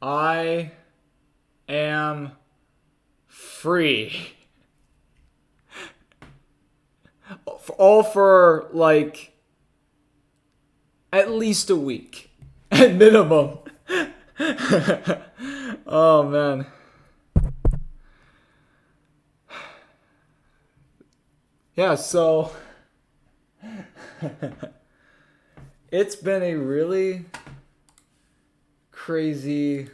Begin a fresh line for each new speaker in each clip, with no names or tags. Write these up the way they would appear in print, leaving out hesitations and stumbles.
I am free. All for like at least a week at minimum. Oh man. Yeah, so it's been a really crazy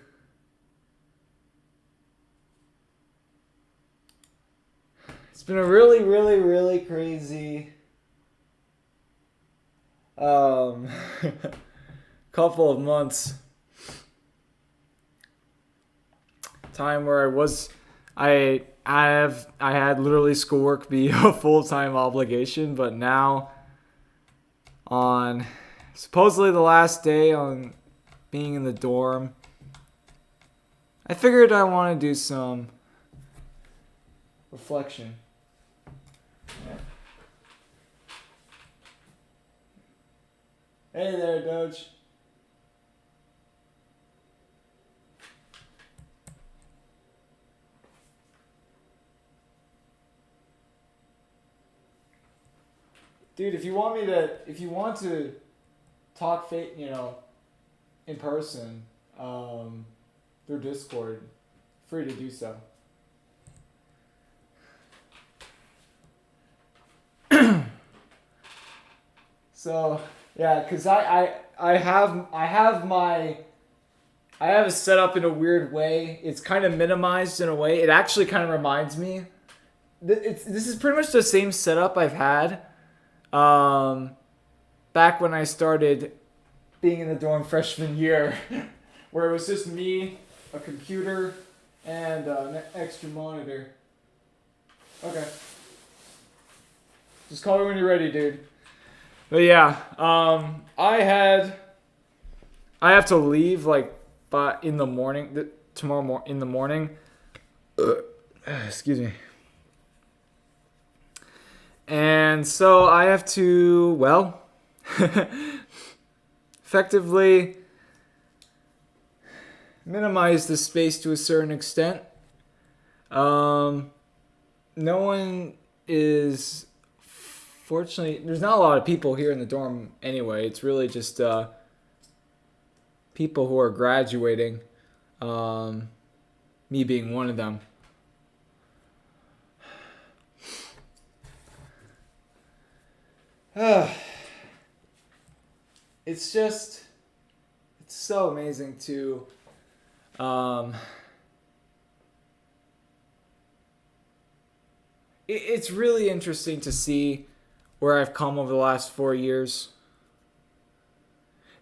it's been a really crazy um couple of months. Time where I had literally schoolwork be a full-time obligation, but now on supposedly the last day on being in the dorm, I figured I want to do some reflection. Hey there, Doge. Dude, if you want to talk, in person, through Discord, free to do so. So yeah, cause I have it set up in a weird way. It's kind of minimized in a way. It actually kind of reminds me. This is pretty much the same setup I've had back when I started being in the dorm freshman year, where it was just me, a computer, and an extra monitor. Okay. Just call me when you're ready, dude. But yeah, I have to leave like in the morning, in the morning. Excuse me. And so I have to, effectively minimize the space to a certain extent. No one is, fortunately, there's not a lot of people here in the dorm anyway. It's really just people who are graduating, me being one of them. It's so amazing to it's really interesting to see where I've come over the last 4 years.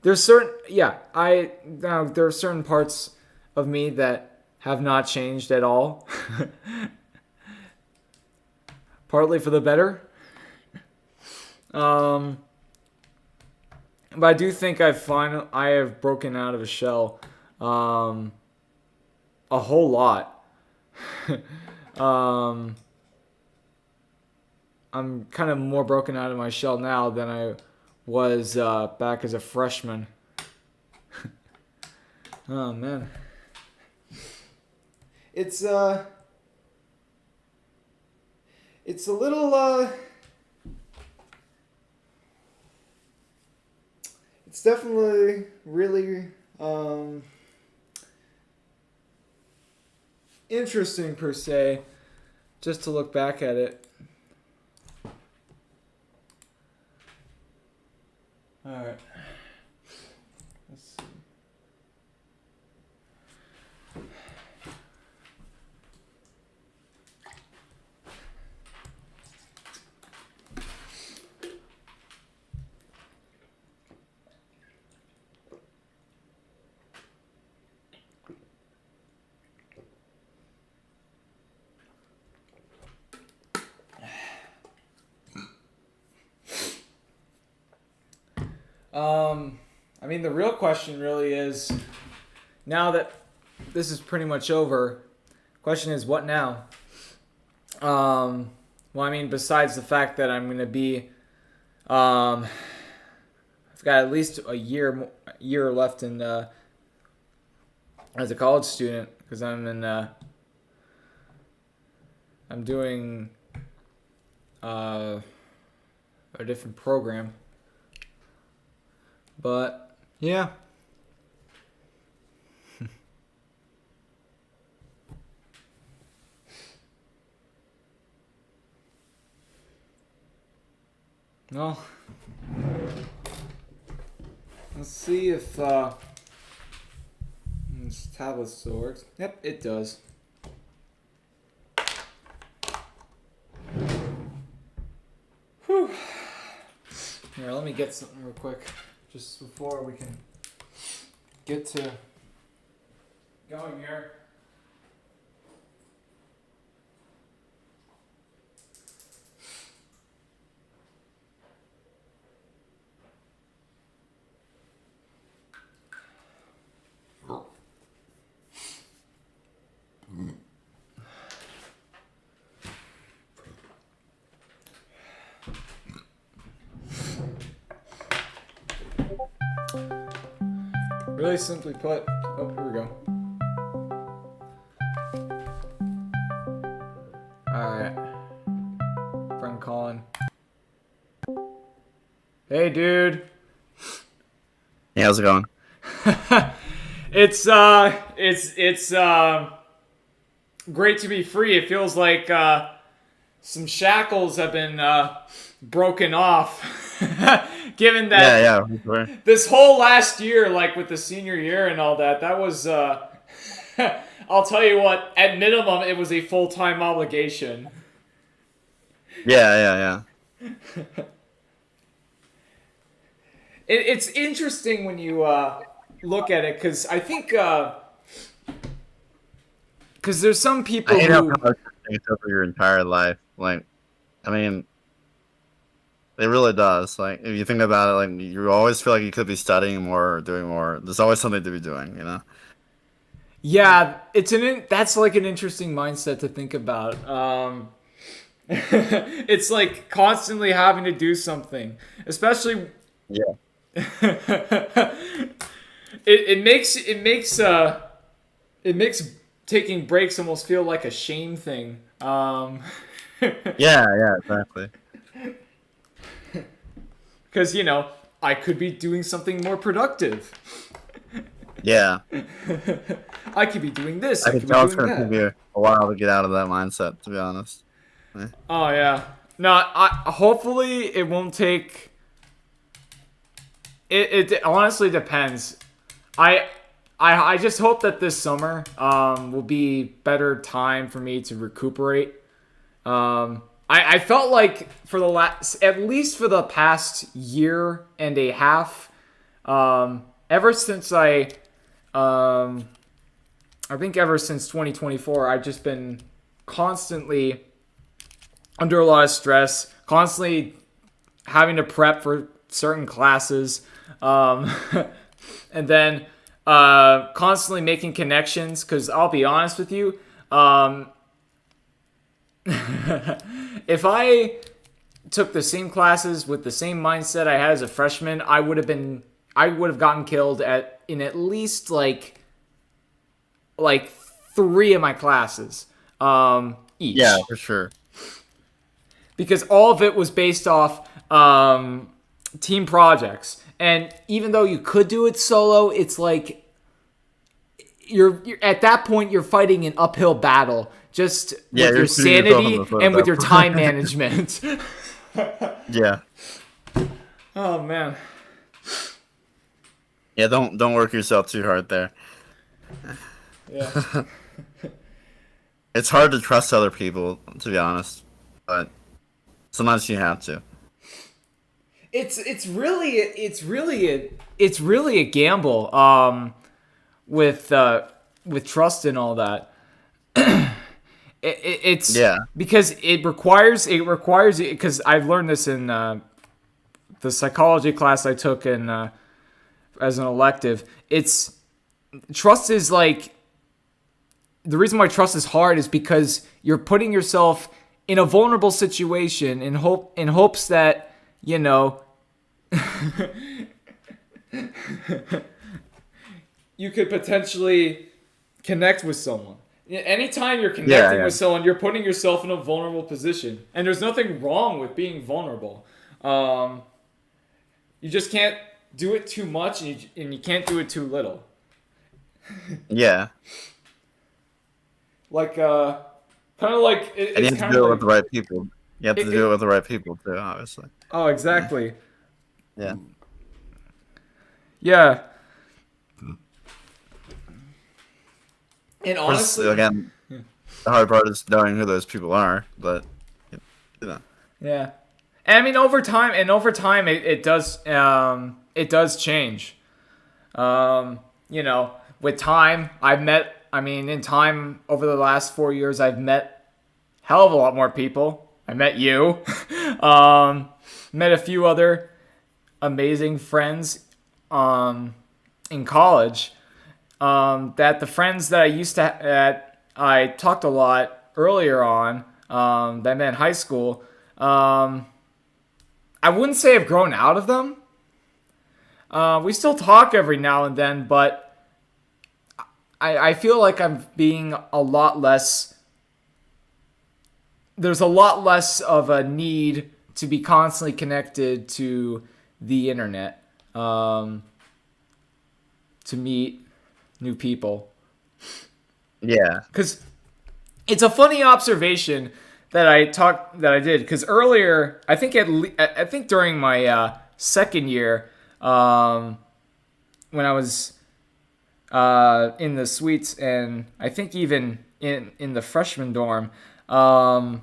There are certain parts of me that have not changed at all. Partly for the better. But I do think I have broken out of a shell a whole lot. I'm kind of more broken out of my shell now than I was back as a freshman. Oh man. It's a little it's definitely really interesting per se, just to look back at it. All right. Let's see. I mean, the real question really is, now that this is pretty much over, question is, what now? Well, I mean, besides the fact that I'm going to be, I've got at least a year left in as a college student because I'm doing a different program. But yeah. Well, let's see if this tablet still works. Yep, it does. Whew. Here, let me get something real quick, just before we can get to going here. Really simply put, oh, here we go. Alright. Friend calling. Hey, dude.
Hey, how's it going?
It's great to be free. It feels like some shackles have been broken off. Given that
Yeah, sure.
this whole last year, like with the senior year and all that, that was I'll tell you what, at minimum it was a full-time obligation.
Yeah.
It's interesting when you look at it, because I think because there's some people
I hate how
who
much it's over your entire life. Like, I mean, it really does. Like, if you think about it, like, you always feel like you could be studying more or doing more. There's always something to be doing, you know?
yeah, that's like an interesting mindset to think about. It's like constantly having to do something, especially.
Yeah.
it makes taking breaks almost feel like a shame thing.
Yeah, exactly.
Because I could be doing something more productive.
Yeah.
I could be doing this.
I
I
can
could be
tell it's
doing
going to take
that.
you a while to get out of that mindset, to be honest.
Oh yeah. No, hopefully it won't take. It honestly depends. I just hope that this summer will be better time for me to recuperate. I felt like for at least for the past year and a half, ever since I think ever since 2024, I've just been constantly under a lot of stress, constantly having to prep for certain classes, and then constantly making connections. Because I'll be honest with you, if I took the same classes with the same mindset I had as a freshman, I would have gotten killed in at least like 3 of my classes each.
Yeah, for sure.
Because all of it was based off team projects. And even though you could do it solo, it's like you're at that point you're fighting an uphill battle just with your sanity and with your time management.
Yeah.
Oh man.
Yeah, don't work yourself too hard there.
Yeah.
It's hard to trust other people, to be honest, but sometimes you have to.
It's really a gamble with trust and all that. It's because it requires because I've learned this in the psychology class I took in as an elective. Trust is like, the reason why trust is hard is because you're putting yourself in a vulnerable situation in hopes that you could potentially connect with someone. Anytime you're
Yeah,
connecting
yeah,
with someone, you're putting yourself in a vulnerable position, and there's nothing wrong with being vulnerable. Um, you just can't do it too much, and you can't do it too little.
yeah.
Like kind of like
And you
it's
have to
kind of
do it with
like
the right people. You have to do it
it.
with the right people too, obviously.
Oh,
Yeah,
exactly.
yeah.
Yeah, and
Of course,
honestly,
again, the hard part is knowing who those people are, but you know.
yeah. And I mean, over time, it does change. You know, with time, in time over the last 4 years, I've met hell of a lot more people. I met you, um, met a few other amazing friends, in college. That the friends that I used to that I talked a lot earlier on, that I met in high school. I wouldn't say I've grown out of them. We still talk every now and then, but I feel like I'm being a lot less. There's a lot less of a need to be constantly connected to the internet, to meet new people.
Yeah,
Because it's a funny observation that I did. Because earlier, I think during my second year, when I was in the suites, and I think even in the freshman dorm, I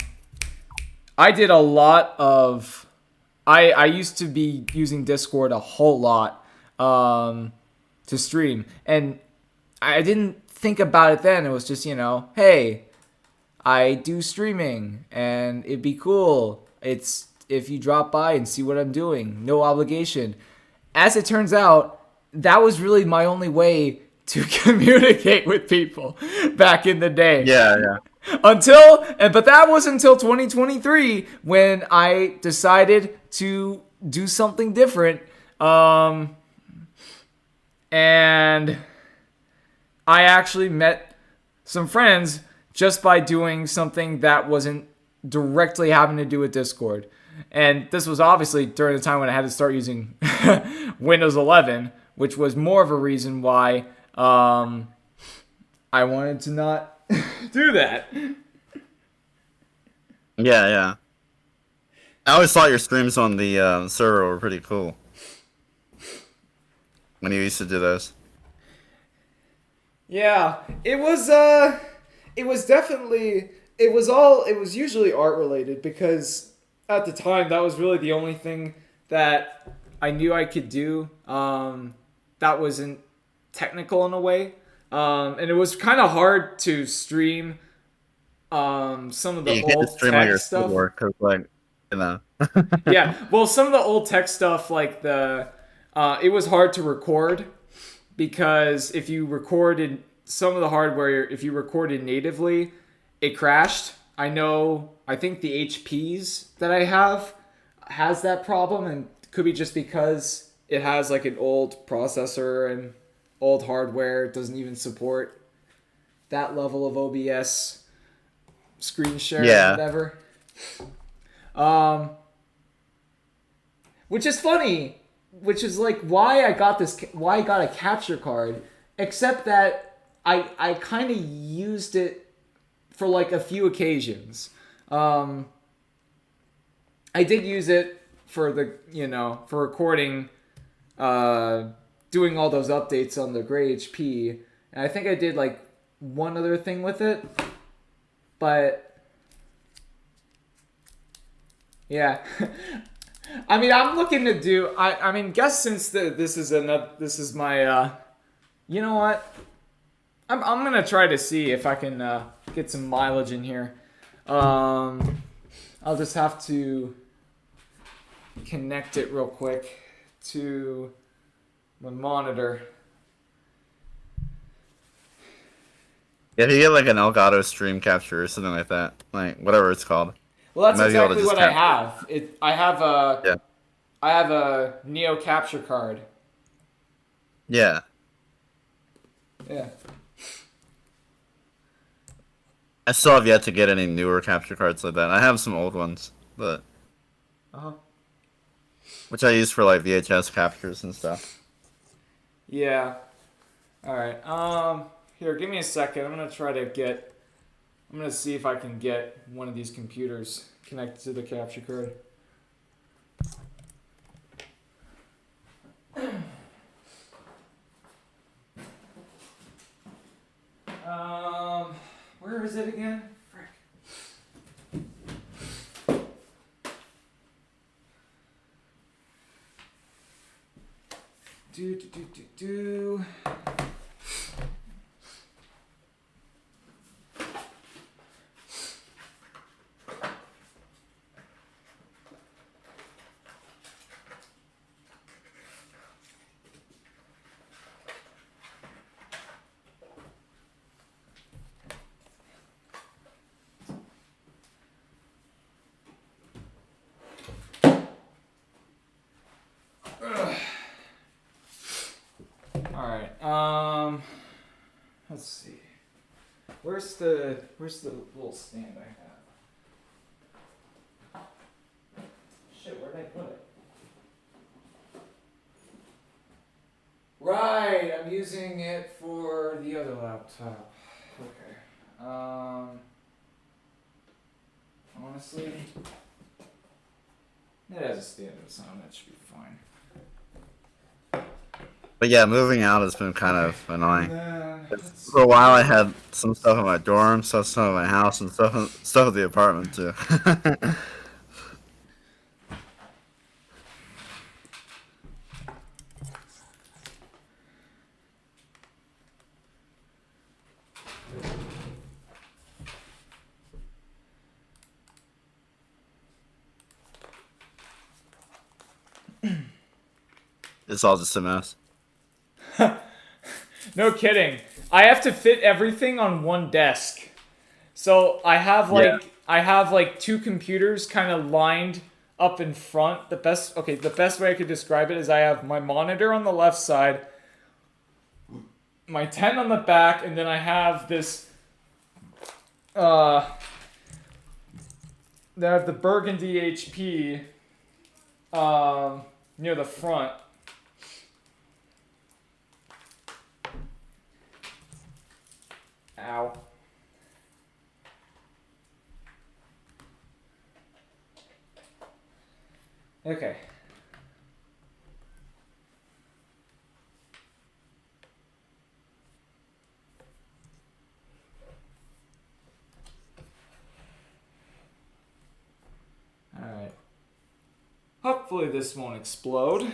did a lot of. I used to be using Discord a whole lot, to stream, and I didn't think about it then. It was just, hey, I do streaming, and it'd be cool. It's if you drop by and see what I'm doing, no obligation. As it turns out, that was really my only way to communicate with people back in the day.
yeah, yeah.
But that was until 2023 when I decided to do something different. And I actually met some friends just by doing something that wasn't directly having to do with Discord. And this was obviously during the time when I had to start using Windows 11, which was more of a reason why I wanted to not do that.
Yeah, yeah. I always thought your streams on the server were pretty cool when you used to do those.
Yeah, it was definitely it was usually art related because at the time that was really the only thing that I knew I could do, that wasn't technical in a way. And it was kind of hard to stream some of
Yeah,
the
you can't just
old
stream on
tech
your
stuff.
keyboard because, like, you know.
Yeah, well, some of the old tech stuff, like it was hard to record because if you recorded some of the hardware, if you recorded natively, it crashed. I think the HPs that I have has that problem, and it could be just because it has like an old processor and old hardware. It doesn't even support that level of OBS screen sharing,
Yeah.
whatever. Um, which is funny, which is like why I got a capture card, except that I kind of used it for like a few occasions. I did use it for for recording, doing all those updates on the Gray HP, and I think I did like one other thing with it, but yeah. I mean, I'm looking to do. I mean, guess since this is my. You know what? I'm gonna try to see if I can get some mileage in here. I'll just have to connect it real quick to my monitor.
Yeah, if you get like an Elgato stream capture or something like that, like whatever it's called.
Well, that's
You might be able to
exactly
just
what I
capture
have.
Yeah.
I have a Neo capture card.
Yeah.
Yeah.
I still have yet to get any newer capture cards like that. I have some old ones, but
Uh-huh.
which I use for like VHS captures and stuff.
Yeah. All right. Here, give me a second. I'm gonna see if I can get one of these computers connected to the capture card. Where is it again? Frick. Do. All right. Let's see. Where's the little stand I have? Shit, where did I put it? Right, I'm using it for the other laptop. Okay. Honestly, it has a stand of its own. That should be fine.
But yeah, moving out has been kind of
And
annoying.
then,
For a while, I had some stuff in my dorm, stuff in my house, and stuff at the apartment too. It's all just a mess.
no kidding. I have to fit everything on one desk. So I have like two computers kind of lined up in front. The best way I could describe it is I have my monitor on the left side, my 10 on the back, and then I have this I have the burgundy HP near the front. Ow. Okay. Alright. Hopefully this won't explode.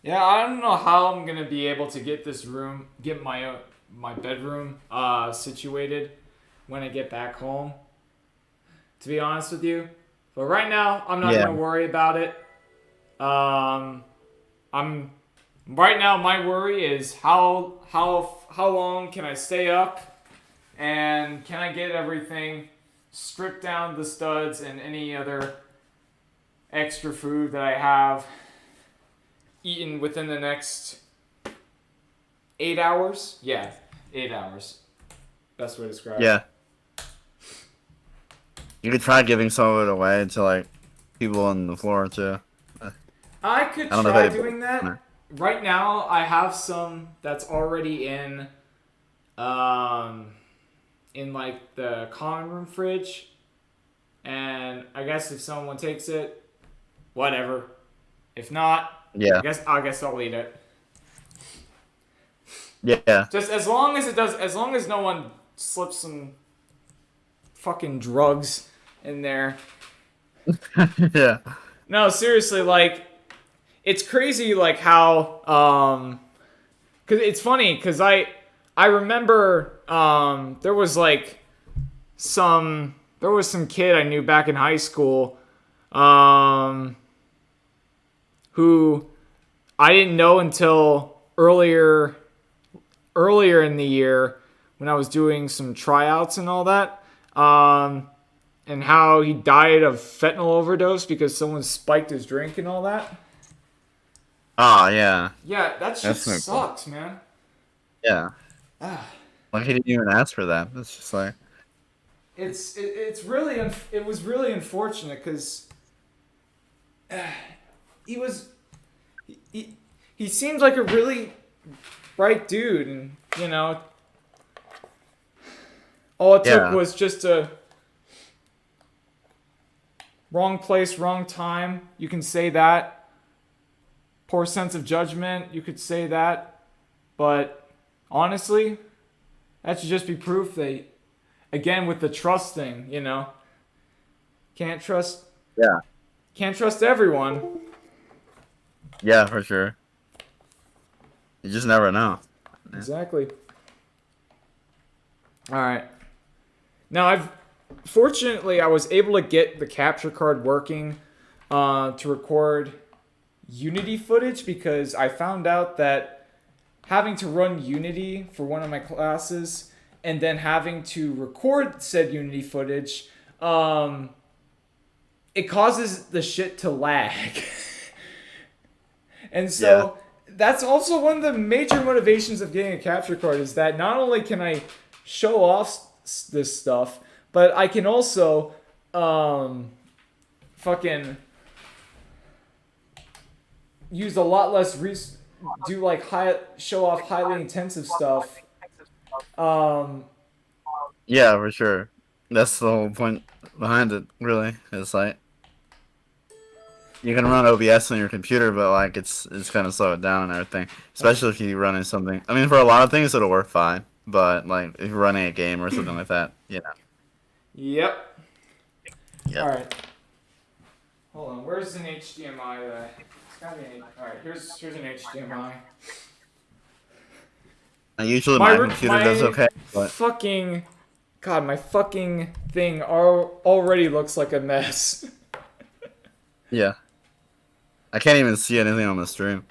Yeah, I don't know how I'm gonna be able to get my bedroom situated when I get back home. To be honest with you, but right now I'm not gonna worry about it. I'm right now my worry is how long can I stay up, and can I get everything stripped down, the studs and any other extra food that I have eaten within the next 8 hours? Yeah, 8 hours. Best way to describe it.
Yeah. You could try giving some of it away to like people on the floor too.
I could try doing that. Right now, I have some that's already in like the common room fridge, and I guess if someone takes it, whatever. If not,
Yeah.
I guess I'll eat it.
Yeah.
Just as long as no one slips some fucking drugs in there.
Yeah.
No, seriously, like, it's crazy, like, how, cause it's funny, cause I remember, there was some kid I knew back in high school, who I didn't know until earlier in the year when I was doing some tryouts and all that, and how he died of fentanyl overdose because someone spiked his drink and all that.
Oh yeah,
Yeah, that shit
that's no cool.
sucks, man.
Yeah, like he didn't even ask for that. It's just like
It's really it was really unfortunate because he was he seemed like a really bright dude, and all it took
yeah,
was just a wrong place, wrong time. You can say that. Poor sense of judgment. You could say that, but honestly, that should just be proof that, again, with the trust thing, can't trust
yeah,
can't trust everyone.
yeah, for sure. You just never know. Yeah.
Exactly. All right. Now fortunately I was able to get the capture card working to record Unity footage because I found out that having to run Unity for one of my classes and then having to record said Unity footage, it causes the shit to lag. And
Yeah,
so that's also one of the major motivations of getting a capture card is that not only can I show off this stuff, but I can also fucking use a lot less do like show off highly intensive stuff.
yeah, for sure. That's the whole point behind it. Really, it's like you can run OBS on your computer, but like it's kind of slow it down and everything. Especially if you're running something. I mean, for a lot of things it'll work fine, but like if you're running a game or something like that,
Yep. All
yep.
right. Hold on. Where's an HDMI? It's gotta be all right. Here's an HDMI.
Usually
My
my computer does okay, but
fucking God, my fucking thing already looks like a mess.
yeah, I can't even see anything on the stream.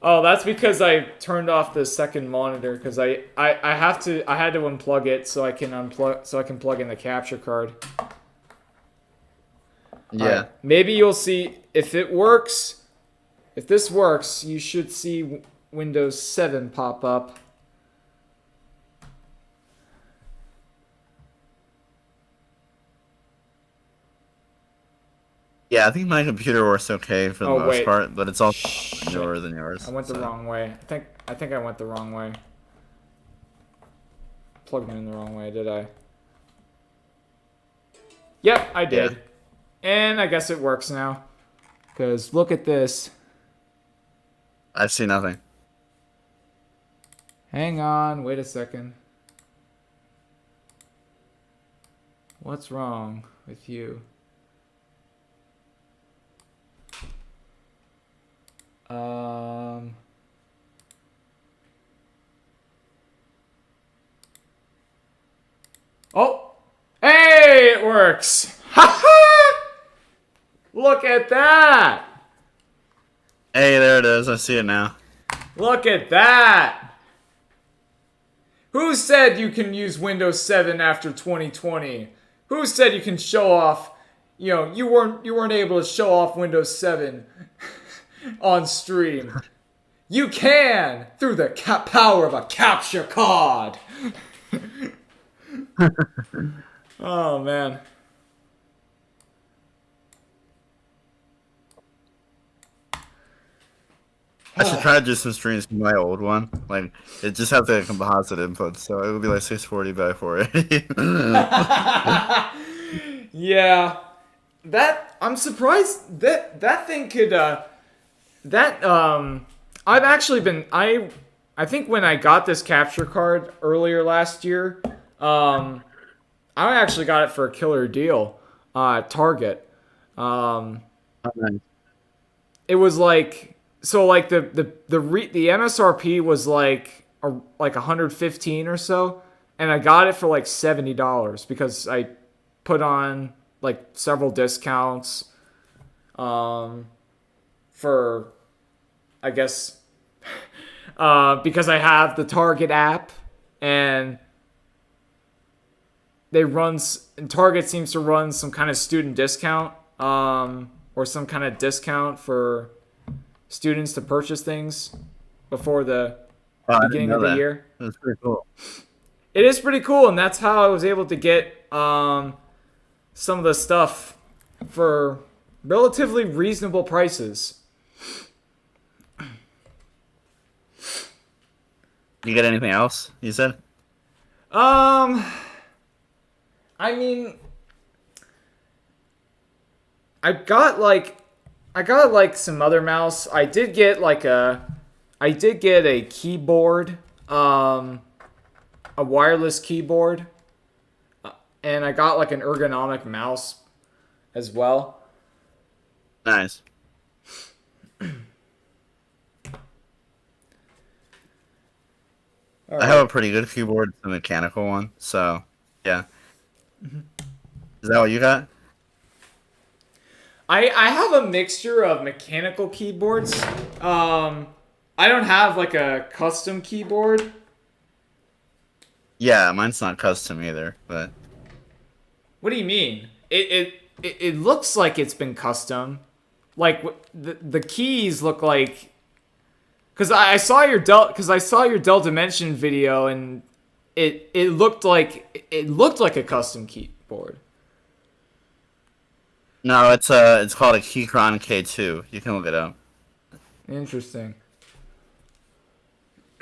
Oh, that's because I turned off the second monitor because I had to unplug it so I can plug in the capture card. All right,
Yeah,
maybe you'll see if it works. If this works, you should see Windows 7 pop up.
yeah. I think my computer works okay for the
Oh
most
wait,
part, but it's also
shit!
newer than yours.
I went the
So.
wrong way. I think I went the wrong way. Plugged it in the wrong way, did I? Yep, I
Yeah,
did. And I guess it works now. Because look at this.
I see nothing.
Hang on, wait a second. What's wrong with you? Oh! Hey, it works! Ha ha! Look at that!
Hey, there it is. I see it now.
Look at that! Who said you can use Windows 7 after 2020? Who said you can show off? You weren't able to show off Windows 7 on stream. You can through the power of a capture card. Oh man.
I should try to do some streams from my old one. Like, it just has the composite input, so it would be like 640 by 480.
Yeah. That I'm surprised that thing could that I've actually been I think when I got this capture card earlier last year, I actually got it for a killer deal at Target. It was like like the MSRP was like 115 or so, and I got it for like $70 because I put on like several discounts for I guess, because I have the Target app, and Target seems to run some kind of student discount, or some kind of discount for students to purchase things before the beginning of the year.
That's pretty cool.
It is pretty cool, and that's how I was able to get some of the stuff for relatively reasonable prices.
You get anything else, you said?
I mean, I got like some other mouse. I did get a keyboard, a wireless keyboard, and I got like an ergonomic mouse as well.
Nice. I have a pretty good keyboard, it's a mechanical one, so yeah. Is that what you got?
I have a mixture of mechanical keyboards. I don't have like a custom keyboard.
Yeah, mine's not custom either, but
What do you mean? It looks like it's been custom. Like the keys look like, because I saw your Dell Dimension video, and it looked like a custom keyboard.
no, it's called a Keychron K2. You can look it up.
Interesting.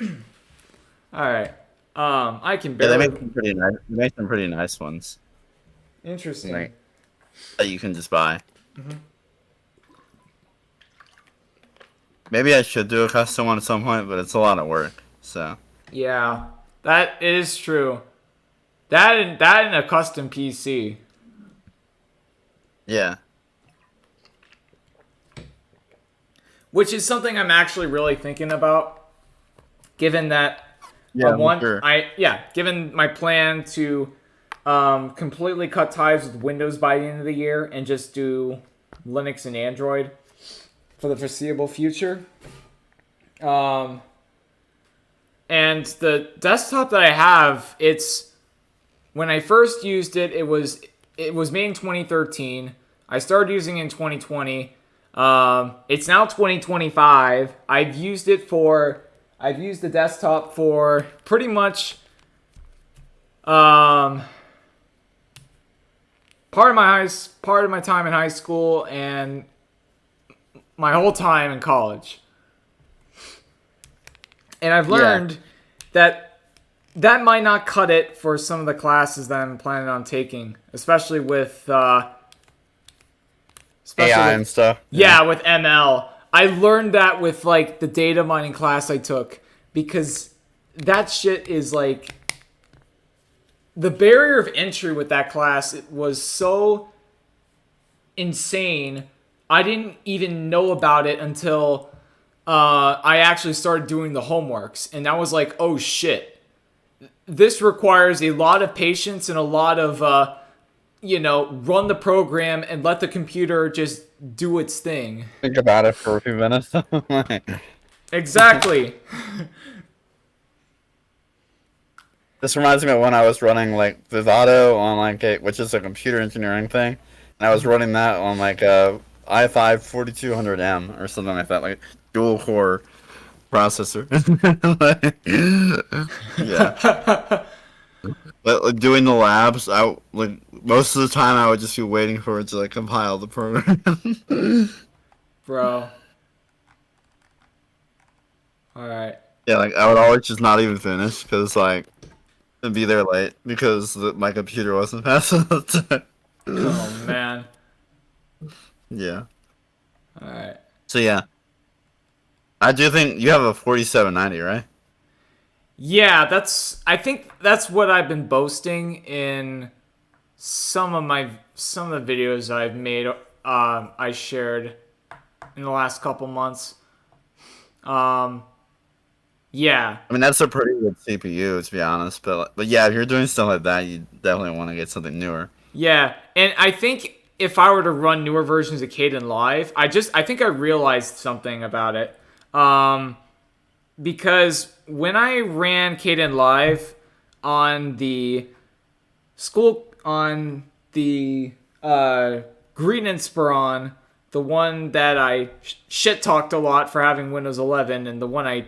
All right. I can
Yeah, they
barely.
make some pretty nice. They make some pretty nice ones
Interesting.
like, that you can just buy. Maybe I should do a custom one at some point, but it's a lot of work. So
Yeah, that is true. That and a custom PC.
yeah,
Which is something I'm actually really thinking about, given that
sure.
given my plan to completely cut ties with Windows by the end of the year and just do Linux and Android for the foreseeable future. And the desktop that I have, when I first used it, it was made in 2013. I started using it in 2020. It's now 2025. I've used the desktop for pretty much part of my time in high school and my whole time in college. And I've learned that might not cut it for some of the classes that I'm planning on taking, especially with
AI and stuff.
Yeah, with ML. I learned that with like the data mining class I took, because that shit is like, the barrier of entry with that class, it was so insane. I didn't even know about it until I actually started doing the homeworks, and I was like, oh shit, this requires a lot of patience and a lot of run the program and let the computer just do its thing.
Think about it for a few minutes.
Exactly.
This reminds me of when I was running like Vivado on which is a computer engineering thing, and I was running that on like a i5 4200M or something like that, like dual core processor. Yeah. But like, doing the labs, most of the time I would just be waiting for it to like compile the program.
Bro. Alright.
Yeah, like I would always just not even finish because like I'd be there late because my computer wasn't fast enough.
Oh man.
Yeah.
Alright.
So yeah, I do think you have a 4790, right?
Yeah, I think that's what I've been boasting in some of the videos I've made. I shared in the last couple months. Yeah.
I mean, that's a pretty good CPU, to be honest. But yeah, if you're doing stuff like that, you definitely want to get something newer.
Yeah, and I think if I were to run newer versions of Kden Live, I think I realized something about it. Because when I ran Kaden live on the Green and Speron, the one that I shit talked a lot for having Windows 11, and the one I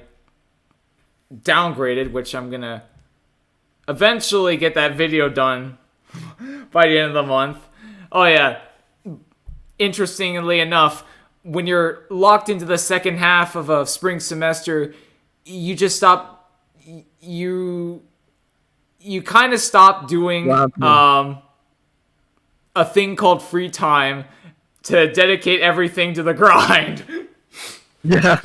downgraded, which I'm gonna eventually get that video done by the end of the month. Oh yeah, interestingly enough, when you're locked into the second half of a spring semester, you just stop. You kind of stop doing a thing called free time to dedicate everything to the grind.
Yeah.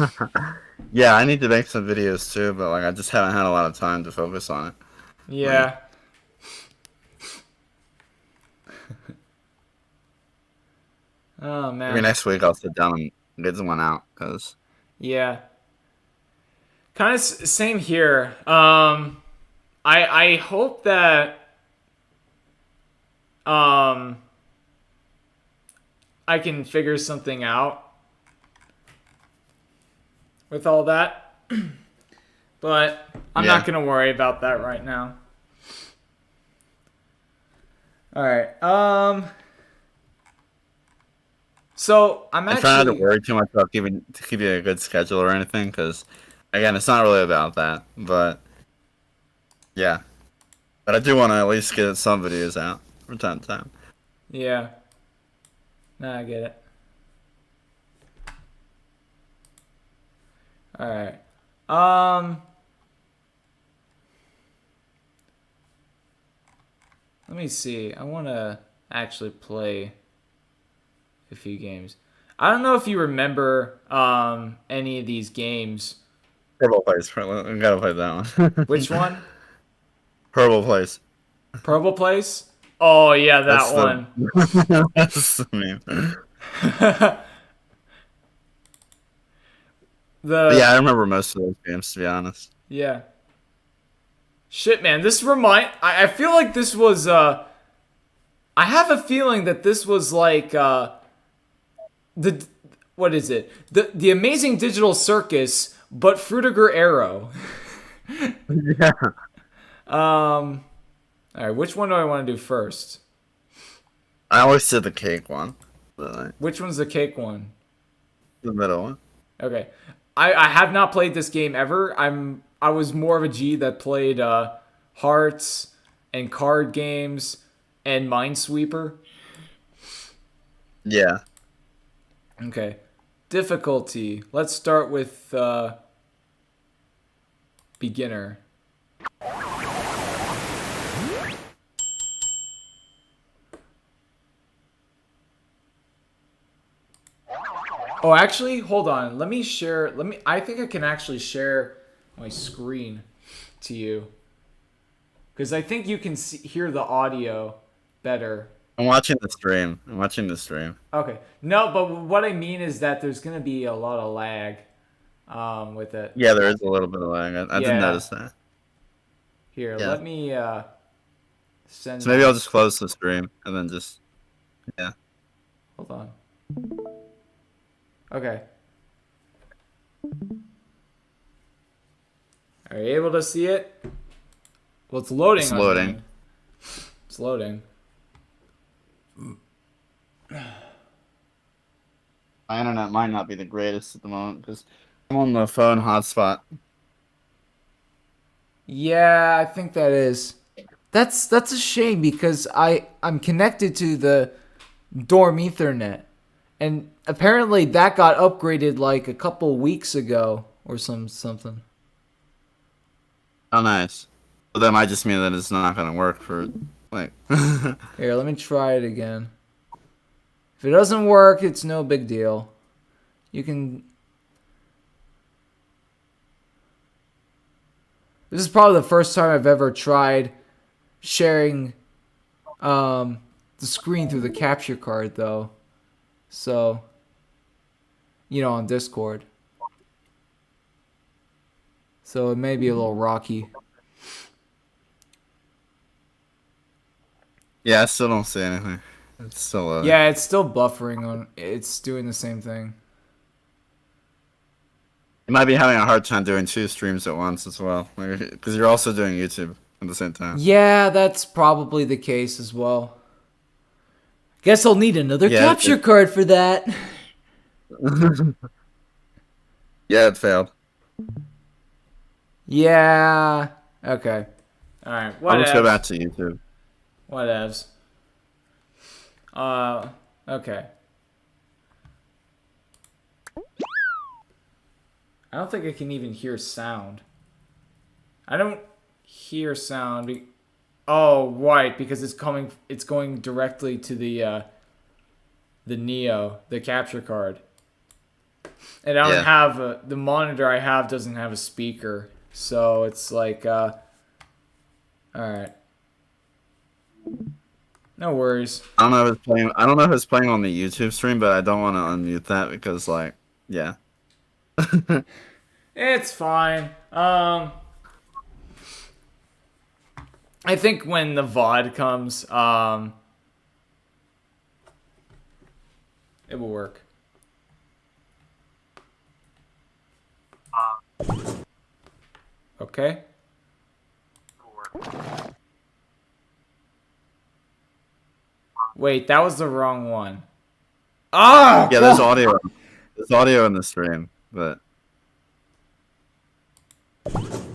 Yeah, I need to make some videos too, but like I just haven't had a lot of time to focus on it.
Yeah. Oh man.
Maybe next week I'll sit down and get one out, cause
Yeah. Kind of same here. I hope that I can figure something out with all that. But I'm not going to worry about that right now. All right. So I'm actually
trying not to worry too much about keeping a good schedule or anything, because again, it's not really about that. But yeah, but I do want to at least get some videos out from time to time.
Yeah. Nah, I get it. All right. Let me see. I want to actually play a few games. I don't know if you remember any of these games.
Purple Place. We gotta play that one.
Which one?
Purple Place.
Purple Place? Oh, yeah, that one.
That's the meme. Yeah, I remember most of those games, to be honest.
Yeah. Shit, man. I feel like this was... I have a feeling that this was like... What is it? The Amazing Digital Circus, but Frutiger Arrow.
Yeah.
All right, which one do I want to do first?
I always did the cake one.
Which one's the cake one?
The middle one.
Okay. I have not played this game ever. I was more of a G that played Hearts and card games and Minesweeper.
Yeah.
Okay. Difficulty. Let's start with beginner. Oh, actually, hold on. Let me share. I think I can actually share my screen to you, because I think you can hear the audio better.
I'm watching the stream.
Okay. No, but what I mean is that there's gonna be a lot of lag, with it.
Yeah, there is a little bit of lag. I did notice that.
Here, let me send.
So maybe I'll just close the stream and then just
Hold on. Okay. Are you able to see it? Well, it's loading.
It's loading.
It's loading.
My internet might not be the greatest at the moment because I'm on the phone hotspot.
Yeah, I think that is. That's a shame because I'm connected to the dorm Ethernet, and apparently that got upgraded like a couple weeks ago or something.
Oh, nice. But that might just mean that it's not gonna work for like.
Here, let me try it again. If it doesn't work, it's no big deal. You can. This is probably the first time I've ever tried sharing the screen through the capture card, though. So, on Discord. So it may be a little rocky.
Yeah, I still don't see anything. It's still
Yeah, it's still buffering on. It's doing the same thing.
You might be having a hard time doing 2 streams at once as well, because you're also doing YouTube at the same time.
Yeah, that's probably the case as well. Guess I'll need another capture card for that.
Yeah, it failed.
Yeah. Okay. All right.
I'll just go back to YouTube.
Whatevs. Okay. I don't think I can even hear sound. I don't hear sound. Oh, right, because it's going directly to the Neo, the capture card. And I don't have the monitor I have doesn't have a speaker, so it's like all right. No worries.
I don't know if it's playing. I don't know if it's playing on the YouTube stream, but I don't want to unmute that because, like, yeah.
It's fine. I think when the VOD comes, it will work. Okay. Wait, that was the wrong one. Ah!
Yeah, there's audio. There's audio in the stream, but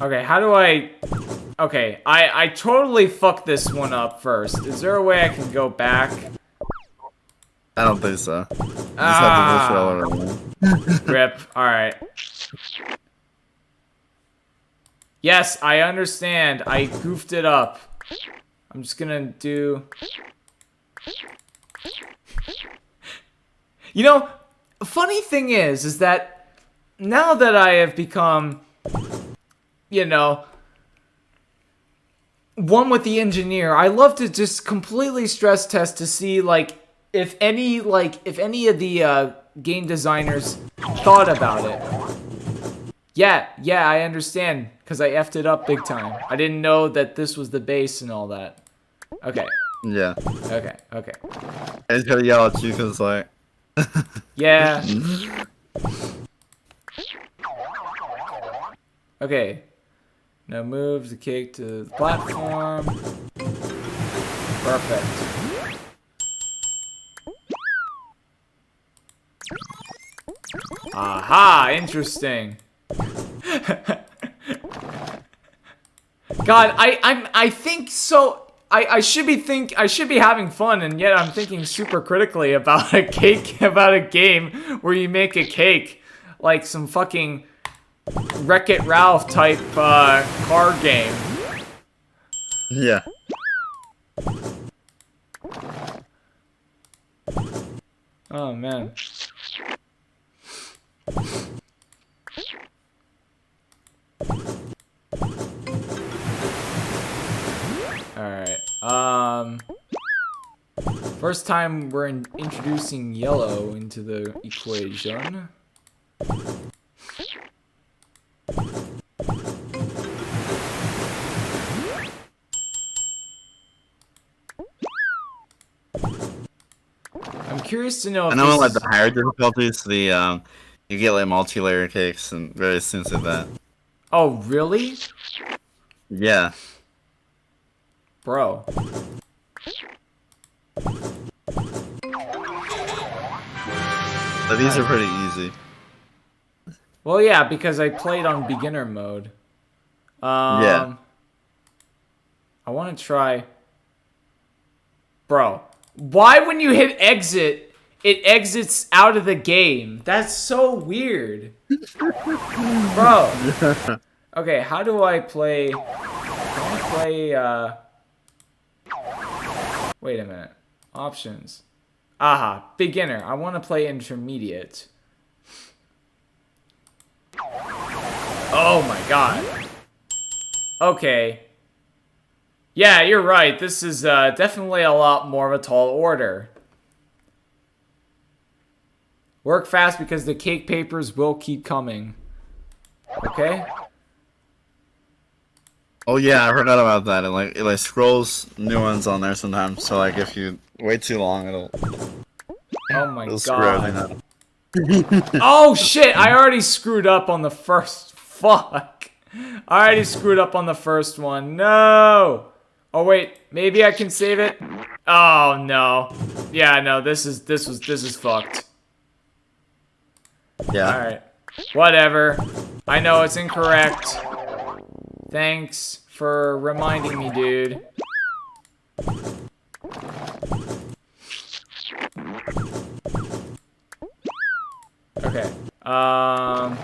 okay, how do I... Okay, I totally fucked this one up first. Is there a way I can go back?
I don't think so. You just have to push over.
Rip. Alright. Yes, I understand. I goofed it up. I'm just gonna do... You know, funny thing is that now that I have become, you know, one with the engineer, I love to just completely stress test to see, like, if any of the game designers thought about it. Yeah, I understand, because I effed it up big time. I didn't know that this was the base and all that. Okay.
Yeah.
Okay.
I just gotta yell at you because, like...
Yeah. Okay. Now move the cake to the platform. Perfect. Aha! Interesting. God, I think so. I should be having fun, and yet I'm thinking super critically about about a game where you make a cake, like some fucking Wreck-It Ralph type car game.
Yeah.
Oh man. Alright, first time we're introducing yellow into the equation. I'm curious to know if
I know, like, the higher difficulties, you get, like, multi-layer cakes and various things like that.
Oh, really?
Yeah.
Bro.
But these are pretty easy.
Well, yeah, because I played on beginner mode.
Yeah.
I want to try... Bro. Why when you hit exit, it exits out of the game? That's so weird. Bro. Okay, how do I play... Wait a minute. Options. Aha, beginner. I want to play intermediate. Oh my god. Okay. Yeah, you're right. This is definitely a lot more of a tall order. Work fast because the cake papers will keep coming. Okay?
Oh yeah, I forgot about that. It like scrolls new ones on there sometimes. So like if you wait too long,
Oh my
it'll screw everything
god.
up.
Oh shit! I already screwed up on the first. Fuck! I already screwed up on the first one. No. Oh wait, maybe I can save it. Oh no. Yeah, no. This is fucked.
Yeah.
All right. Whatever. I know it's incorrect. Thanks for reminding me, dude. Okay.
Oh,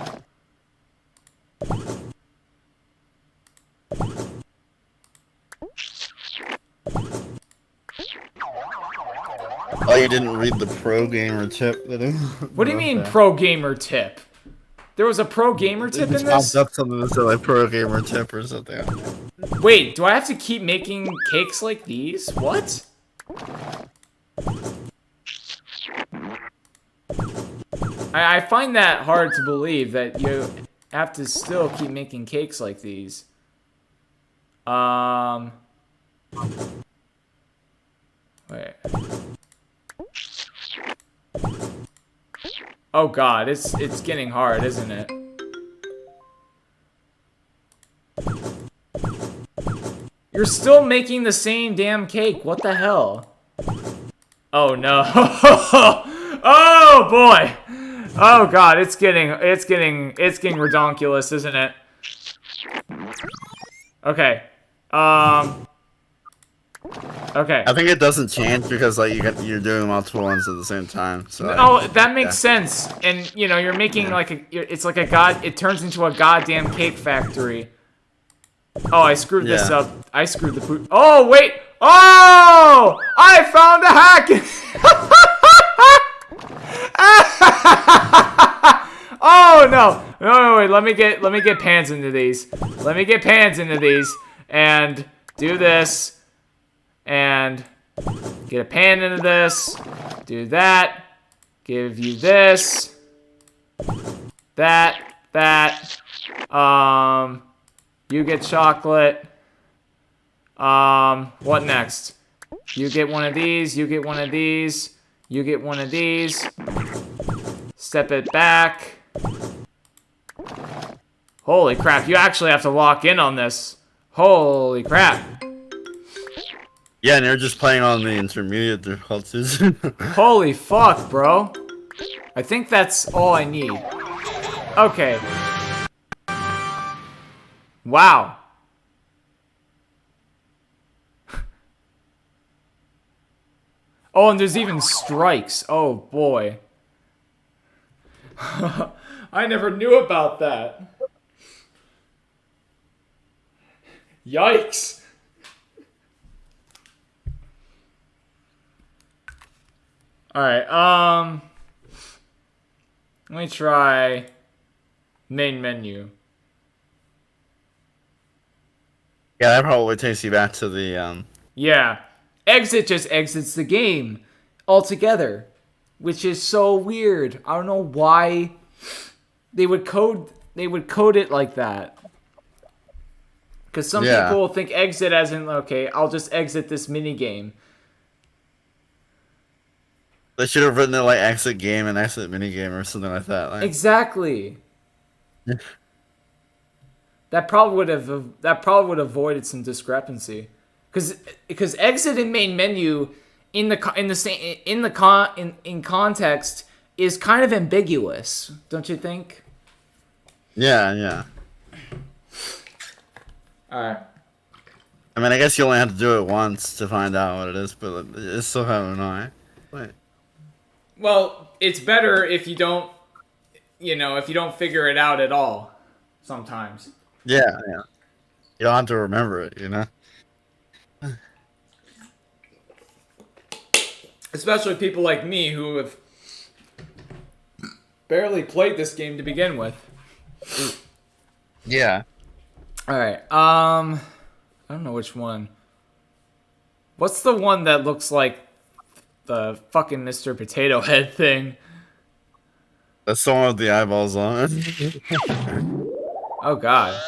you didn't read the pro gamer tip that I
What do you mean pro gamer tip? There was a pro gamer tip in this?
Popped up something that said like pro gamer tip or something.
Wait, do I have to keep making cakes like these? What? I find that hard to believe that you have to still keep making cakes like these. Wait. Oh god, it's getting hard, isn't it? You're still making the same damn cake. What the hell? Oh no. Oh boy. Oh god, it's getting redonkulous, isn't it? Okay. Okay.
I think it doesn't change because like you're doing multiple ones at the same time. So
oh, that makes sense. And you know, you're making like it's like it turns into a goddamn cake factory. Oh, I screwed this up. I screwed the poop. Oh, wait. Oh! I found a hack! Oh, no. No, wait. Let me get pans into these. Let me get pans into these. And do this. And get a pan into this. Do that. Give you this. That. You get chocolate. What next? You get one of these, you get one of these, you get one of these. Step it back. Holy crap, you actually have to lock in on this. Holy crap.
Yeah, and you're just playing on the intermediate difficulties.
Holy fuck, bro. I think that's all I need. Okay. Wow. Oh, and there's even strikes. Oh, boy. I never knew about that. Yikes. Alright, let me try main menu.
Yeah, that probably takes you back to the
Yeah. Exit just exits the game altogether, which is so weird. I don't know why they would code it like that. Because some people think exit as in, okay, I'll just exit this mini game.
They should have written it like exit game and exit mini game or something like that. Like.
Exactly. That probably would have avoided some discrepancy. Because exit and main menu in context is kind of ambiguous, don't you think?
Yeah.
All right.
I mean, I guess you only have to do it once to find out what it is, but it's still kind of annoying. Wait.
Well, it's better if you don't, if you don't figure it out at all. Sometimes.
Yeah. You don't have to remember it, you know.
Especially people like me who have barely played this game to begin with.
Yeah.
Alright, I don't know which one. What's the one that looks like the fucking Mr. Potato Head thing?
That's the one with the eyeballs on it.
Oh god.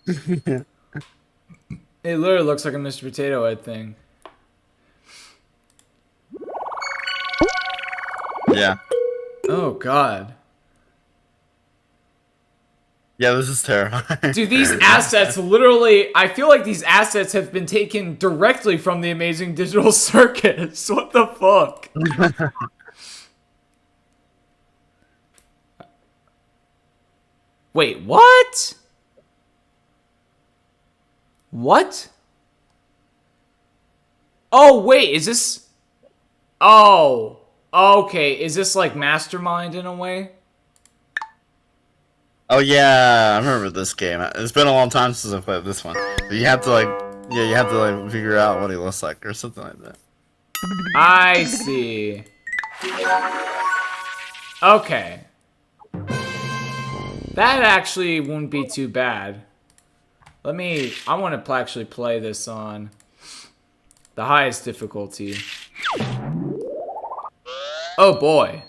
It literally looks like a Mr. Potato Head thing.
Yeah.
Oh god.
Yeah, this is terrifying.
Dude, these assets literally, I feel like these assets have been taken directly from the Amazing Digital Circus. What the fuck? Wait, what? What? Oh, wait, is this... Oh, okay. Is this like Mastermind in a way?
Oh yeah, I remember this game. It's been a long time since I played this one. But you have to like, yeah, you have to like figure out what he looks like or something like that.
I see. Okay. That actually wouldn't be too bad. I want to actually play this on the highest difficulty. Oh boy.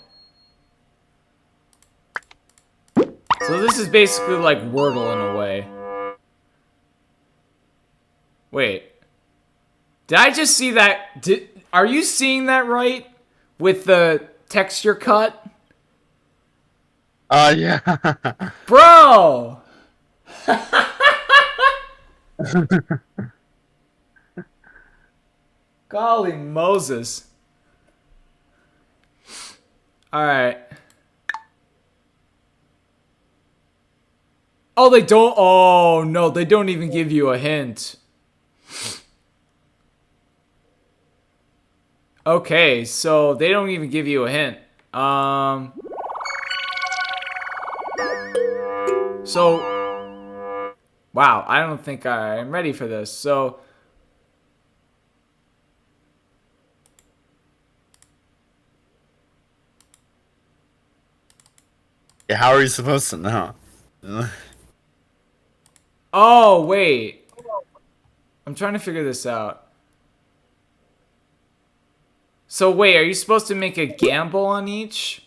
So this is basically like Wordle in a way. Wait. Did I just see that? Are you seeing that right? With the texture cut?
Yeah.
Bro! Golly Moses. Alright. Oh, they don't. Oh, no. They don't even give you a hint. Okay, so they don't even give you a hint. So, wow, I don't think I'm ready for this. So,
Yeah, how are you supposed to know?
oh, wait. I'm trying to figure this out. So, wait, are you supposed to make a gamble on each?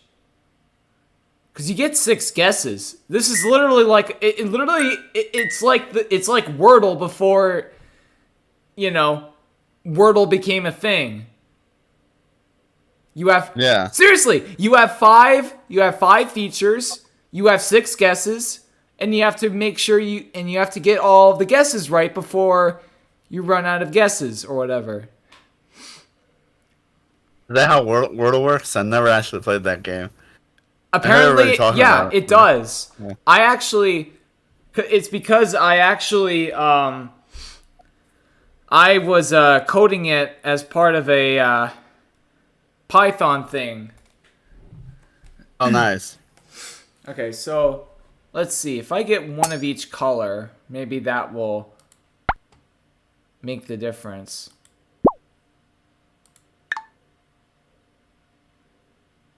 Because you get 6 guesses. This is literally like it's like Wordle before, you know, Wordle became a thing. You have
Yeah.
seriously, you have five features, you have 6 guesses, and you have to make sure you have to get all of the guesses right before you run out of guesses or whatever.
Is that how Wordle works? I never actually played that game. I heard everybody
Apparently,
talking
yeah,
about
it does.
Yeah.
It's because I was coding it as part of a Python thing.
Oh, nice.
Okay, so let's see. If I get one of each color, maybe that will make the difference.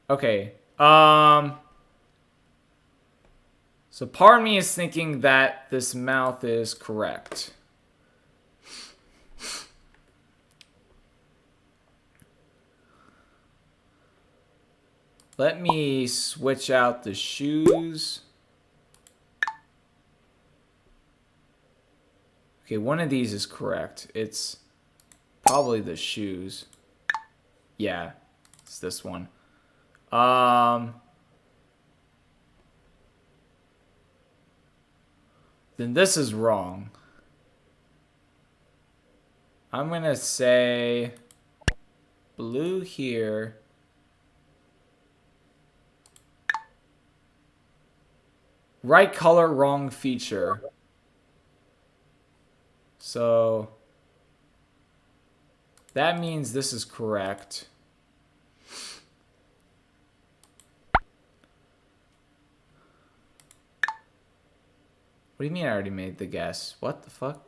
Okay. So part of me is thinking that this mouth is correct. Let me switch out the shoes. Okay, one of these is correct. It's probably the shoes. Yeah, it's this one. Then this is wrong. I'm gonna say blue here. Right color, wrong feature. So that means this is correct. What do you mean I already made the guess? What the fuck?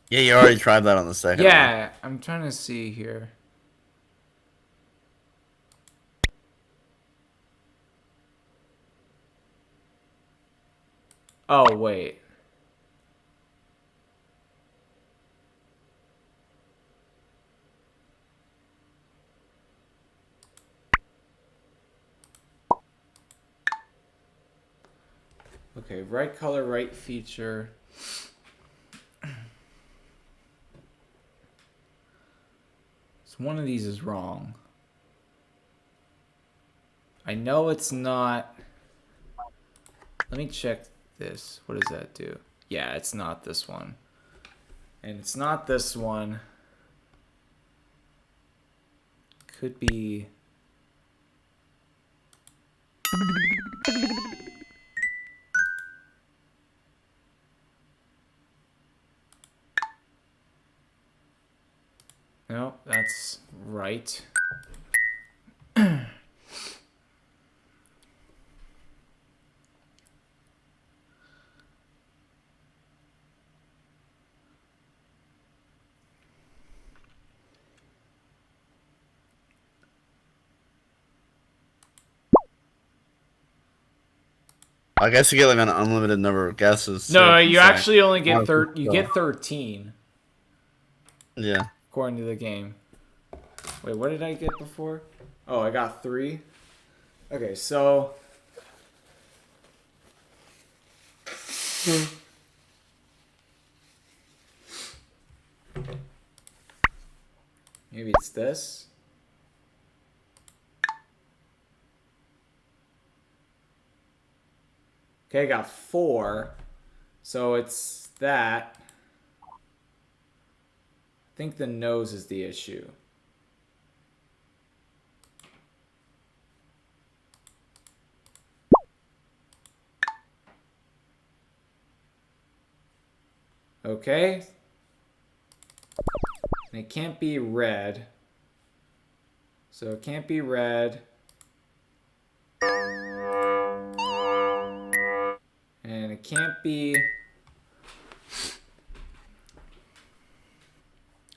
Yeah, you already tried that on the second one.
Yeah, I'm trying to see here. Oh, wait. Okay, right color, right feature. So one of these is wrong. I know it's not. Let me check this. What does that do? Yeah, it's not this one. And it's not this one. Could be. No, that's right.
I guess you get like an unlimited number of guesses.
No,
So
you
it's like,
actually only get you
so-
get 13
Yeah.
according to the game. Wait, what did I get before? Oh, I got 3. Okay, so maybe it's this. Okay, I got 4. So it's that. I think the nose is the issue. Okay. And it can't be red. So it can't be red. And it can't be...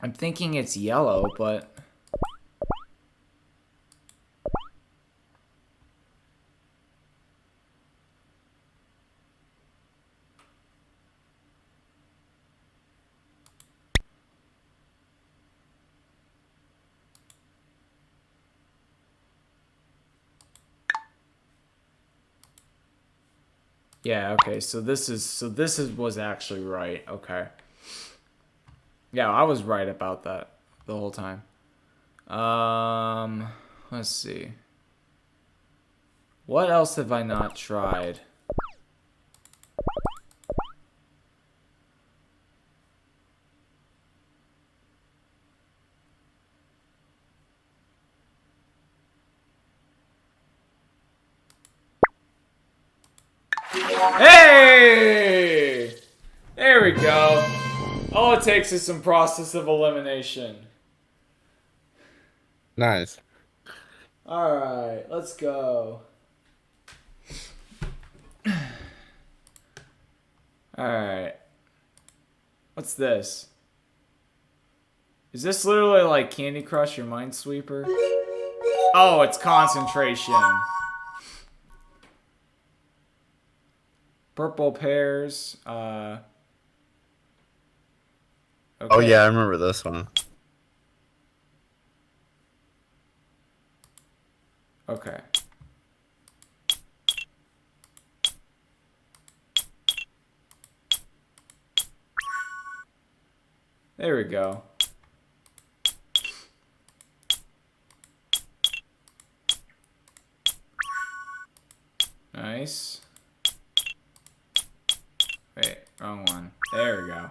I'm thinking it's yellow, but... Yeah, okay, so this was actually right. Okay. Yeah, I was right about that the whole time. Let's see. What else have I not tried? Hey! There we go. All it takes is some process of elimination.
Nice.
Alright, let's go. Alright. What's this? Is this literally like Candy Crush or Minesweeper? Oh, it's concentration. Purple pears. Okay.
Oh yeah, I remember this one.
Okay. There we go. Nice. Wait, wrong one. There we go.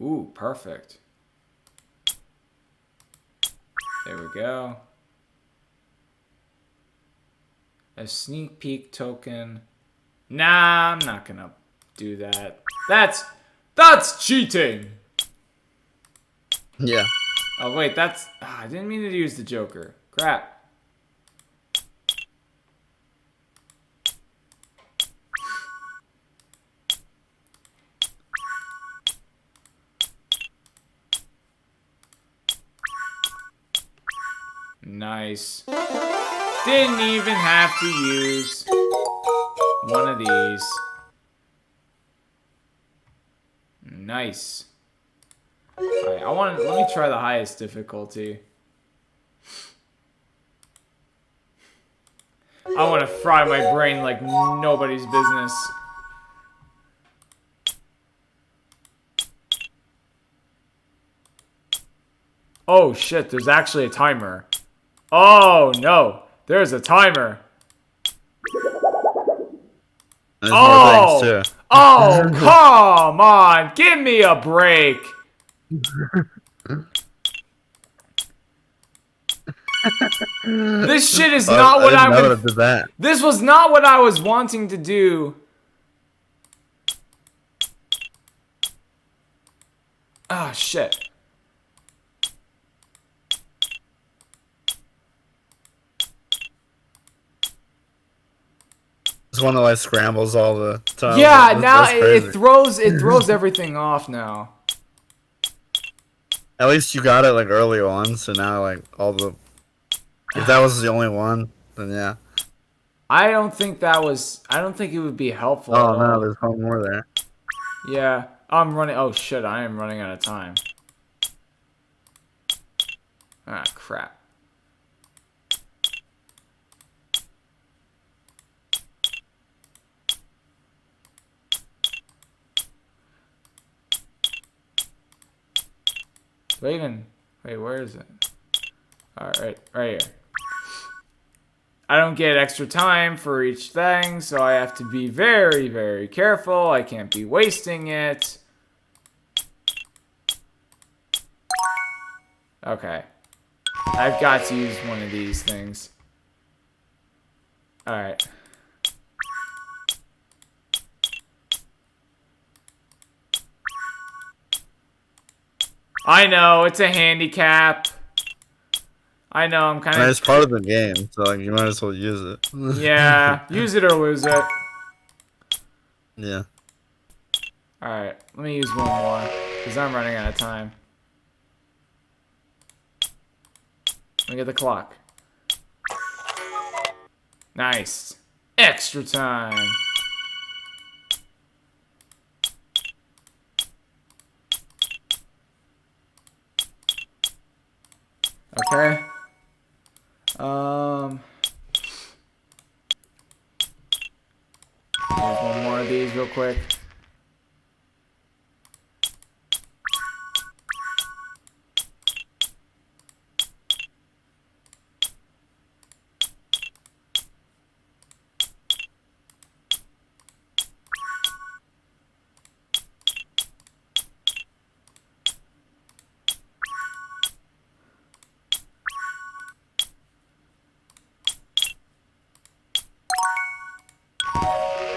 Ooh, perfect. There we go. A sneak peek token. Nah, I'm not gonna do that. That's cheating!
Yeah.
Oh wait, that's... I didn't mean to use the Joker. Crap. Nice. Didn't even have to use one of these. Nice. Alright, let me try the highest difficulty. I want to fry my brain like nobody's business. Oh shit, there's actually a timer. Oh no, there's a timer.
There's more things too.
Oh, come on, give me a break. This shit is not what I would. This was not what I was wanting to do. Ah, shit.
It's one that like scrambles all the time.
Yeah, now it throws everything off now.
At least you got it like early on, so now like all the. If that was the only one, then yeah.
I don't think it would be helpful.
Oh no, there's one more there.
Yeah, I'm running. Oh shit, I am running out of time. Ah, crap. Wait, where is it? Alright, right here. I don't get extra time for each thing, so I have to be very, very careful. I can't be wasting it. Okay. I've got to use one of these things. Alright. I know, it's a handicap. I know, I'm kind of...
It's part of the game, so like you might as well use it.
Yeah, use it or lose it.
Yeah.
Alright, let me use one more, because I'm running out of time. Let me get the clock. Nice. Extra time. Okay. Here's one more of these real quick.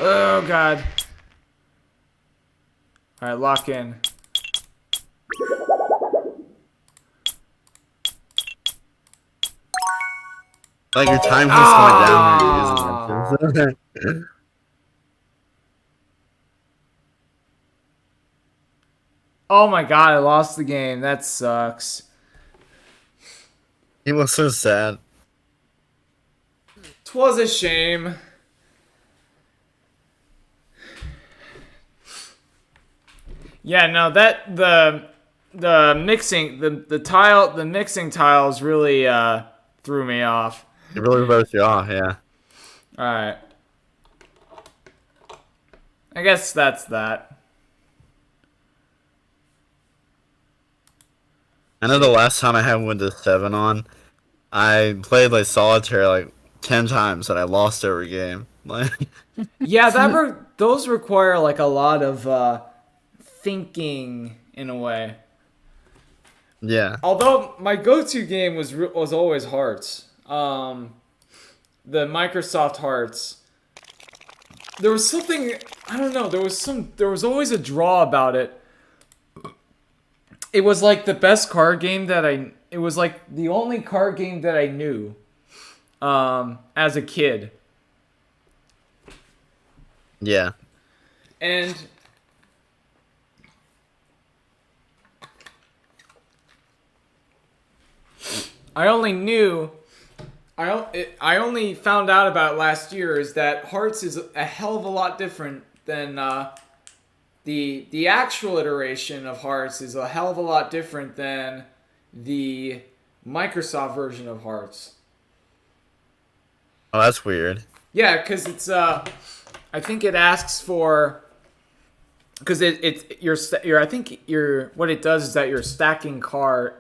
Oh god. Alright, lock in.
Like your time keeps going down.
Oh my god, I lost the game. That sucks.
He was so sad.
'Twas a shame. Yeah, no, that the mixing the mixing tiles really threw me off.
It really throws you off, yeah.
Alright. I guess that's that.
I know the last time I had Windows 7 on, I played like solitaire like 10 times and I lost every game. Like
Yeah, those require like a lot of thinking in a way.
yeah.
Although my go-to game was always Hearts. The Microsoft Hearts. There was something, I don't know, there was always a draw about it. It was like the best card game it was like the only card game that I knew as a kid.
Yeah.
And I only found out about last year is that Hearts is a hell of a lot different than the actual iteration of Hearts is a hell of a lot different than the Microsoft version of Hearts.
Oh, that's weird.
Yeah, because it's I think it asks for, because you're I think you're, what it does is that you're stacking card.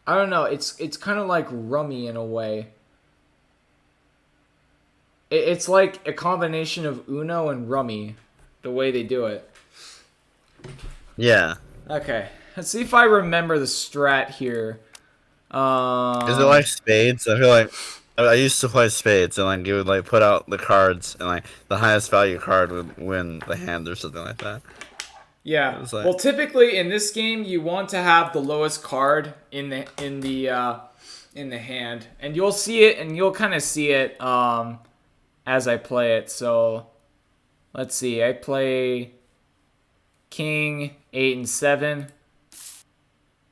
I don't know. It's kind of like Rummy in a way. It's like a combination of Uno and Rummy, the way they do it.
Yeah.
Okay, let's see if I remember the strat here.
Is it like spades? I feel like I used to play spades, and like you would like put out the cards, and like the highest value card would win the hand or something like that. It
Yeah.
was like,
Well, typically in this game, you want to have the lowest card in the hand, and you'll see it, and you'll kind of see it as I play it. So let's see. I play King 8 and 7.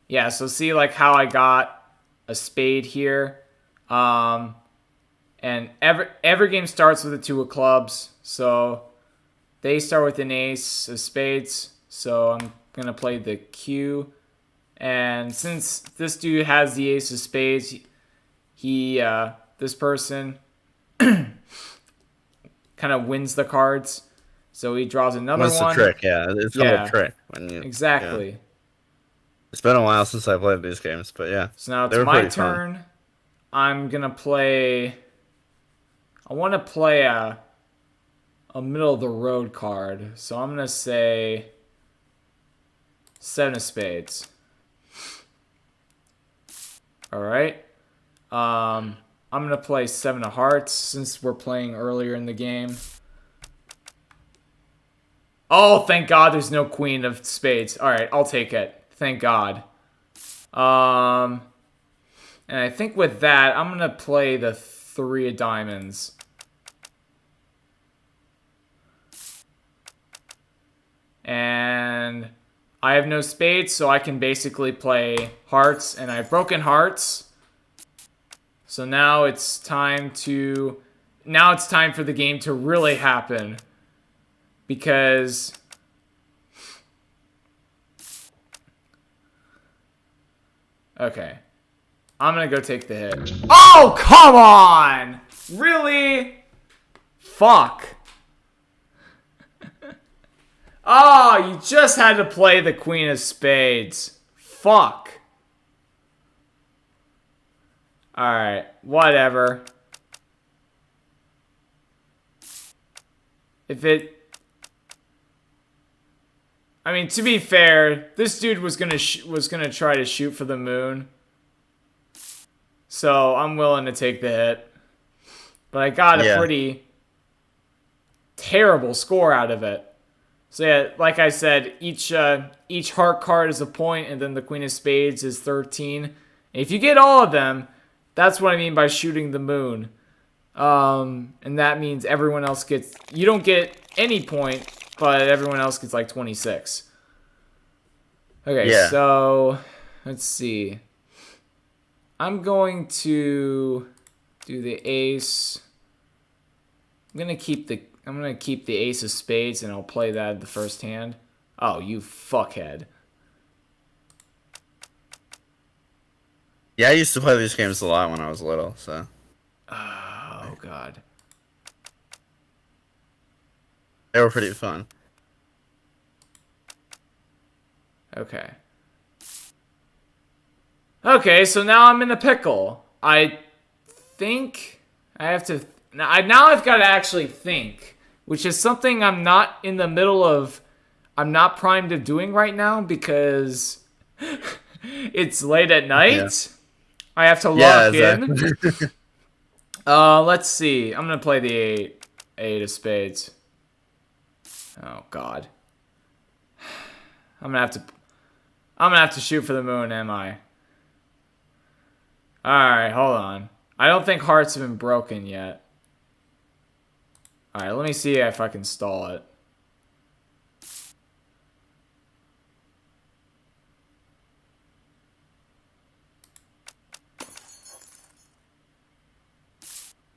Yeah. So see like how I got a spade here. And every game starts with a 2 of clubs. So they start with an ace of spades. So I'm going to play the Q. And since this dude has the ace of spades, this person kind of wins the cards. So he draws another
what's
one.
the trick? Yeah, it's a little trick when you
Exactly.
Yeah. It's been a while since I played these games, but yeah.
So now it's my turn. Fun. I'm gonna play. I want to play a middle of the road card. So I'm gonna say 7 of spades. All right. I'm gonna play 7 of hearts since we're playing earlier in the game. Oh, thank God there's no queen of spades. All right, I'll take it. Thank God. And I think with that, I'm gonna play the 3 of diamonds. And I have no spades, so I can basically play hearts, and I've broken hearts. So now it's time for the game to really happen. Because okay. I'm going to go take the hit. Oh, come on! Really? Fuck. Oh, you just had to play the queen of spades. Fuck. Alright, whatever. I mean, to be fair, this dude was gonna try to shoot for the moon. So I'm willing to take the hit. But I got a pretty terrible score out of it. So yeah, like I said, each heart card is a point, and then the queen of spades is 13. And if you get all of them, that's what I mean by shooting the moon. And that means everyone else gets... You don't get any point, but everyone else gets like 26. Okay, so... Let's see. I'm going to do the ace. I'm gonna keep the ace of spades, and I'll play that at the first hand. Oh, you fuckhead.
Yeah, I used to play these games a lot when I was little, so.
Oh, God.
They were pretty fun.
Okay. Okay, so now I'm in a pickle. I think I have to... Now I've got to actually think, which is something I'm not in the middle of... I'm not primed of doing right now because it's late at night. Yeah. I have to lock in. Let's see. I'm going to play the 8 of spades. Oh, God. I'm going to have to shoot for the moon, am I? Alright, hold on. I don't think hearts have been broken yet. Alright, let me see if I can stall it.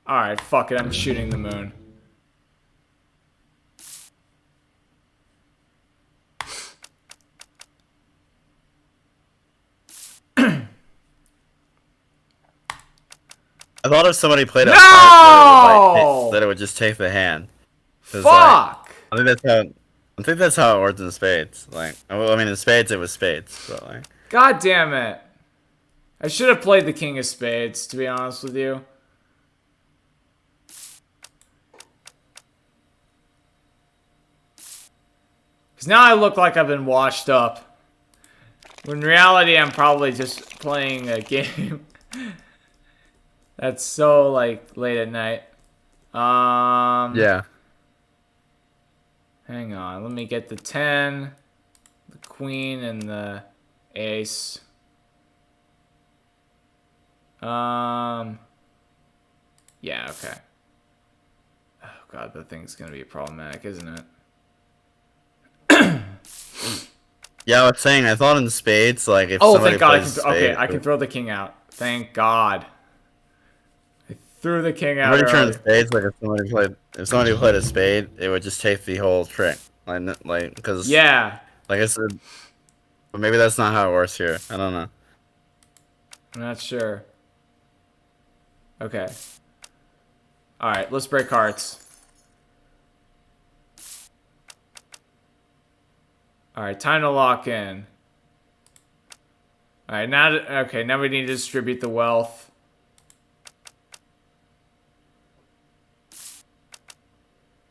Alright, fuck it, I'm shooting the moon.
I thought if somebody played a
No!
heart, that it would just take the hand. 'Cause, like,
Fuck!
I think that's how it worked in spades. Like, well, I mean, in spades it was spades, but like.
God damn it. I should have played the king of spades, to be honest with you. Because now I look like I've been washed up. When in reality, I'm probably just playing a game. That's so, like, late at night.
Yeah.
Hang on. Let me get the 10, the queen, and the ace. Yeah, okay. Oh, God, that thing's gonna be problematic, isn't it?
Yeah, I was saying, I thought in spades, like, if
Oh,
somebody
thank God.
plays a spade...
Okay, I can throw the king out. Thank God. I threw the king
I'm
out
pretty sure in
early.
spades, like, if somebody played a spade, it would just take the whole trick. Like, because...
Yeah.
Like I said... But maybe that's not how it works here. I don't know.
I'm not sure. Okay. Alright, let's break hearts. Alright, time to lock in. Alright, now we need to distribute the wealth.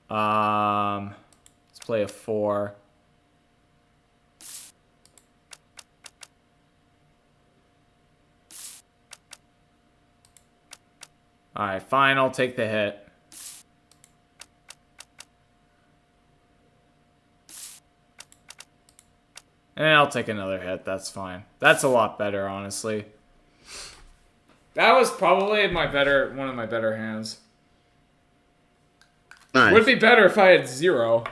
Let's play a 4. Alright, fine, I'll take the hit. And I'll take another hit, that's fine. That's a lot better, honestly. That was probably one of my better hands.
Nice.
Would be better if I had 0.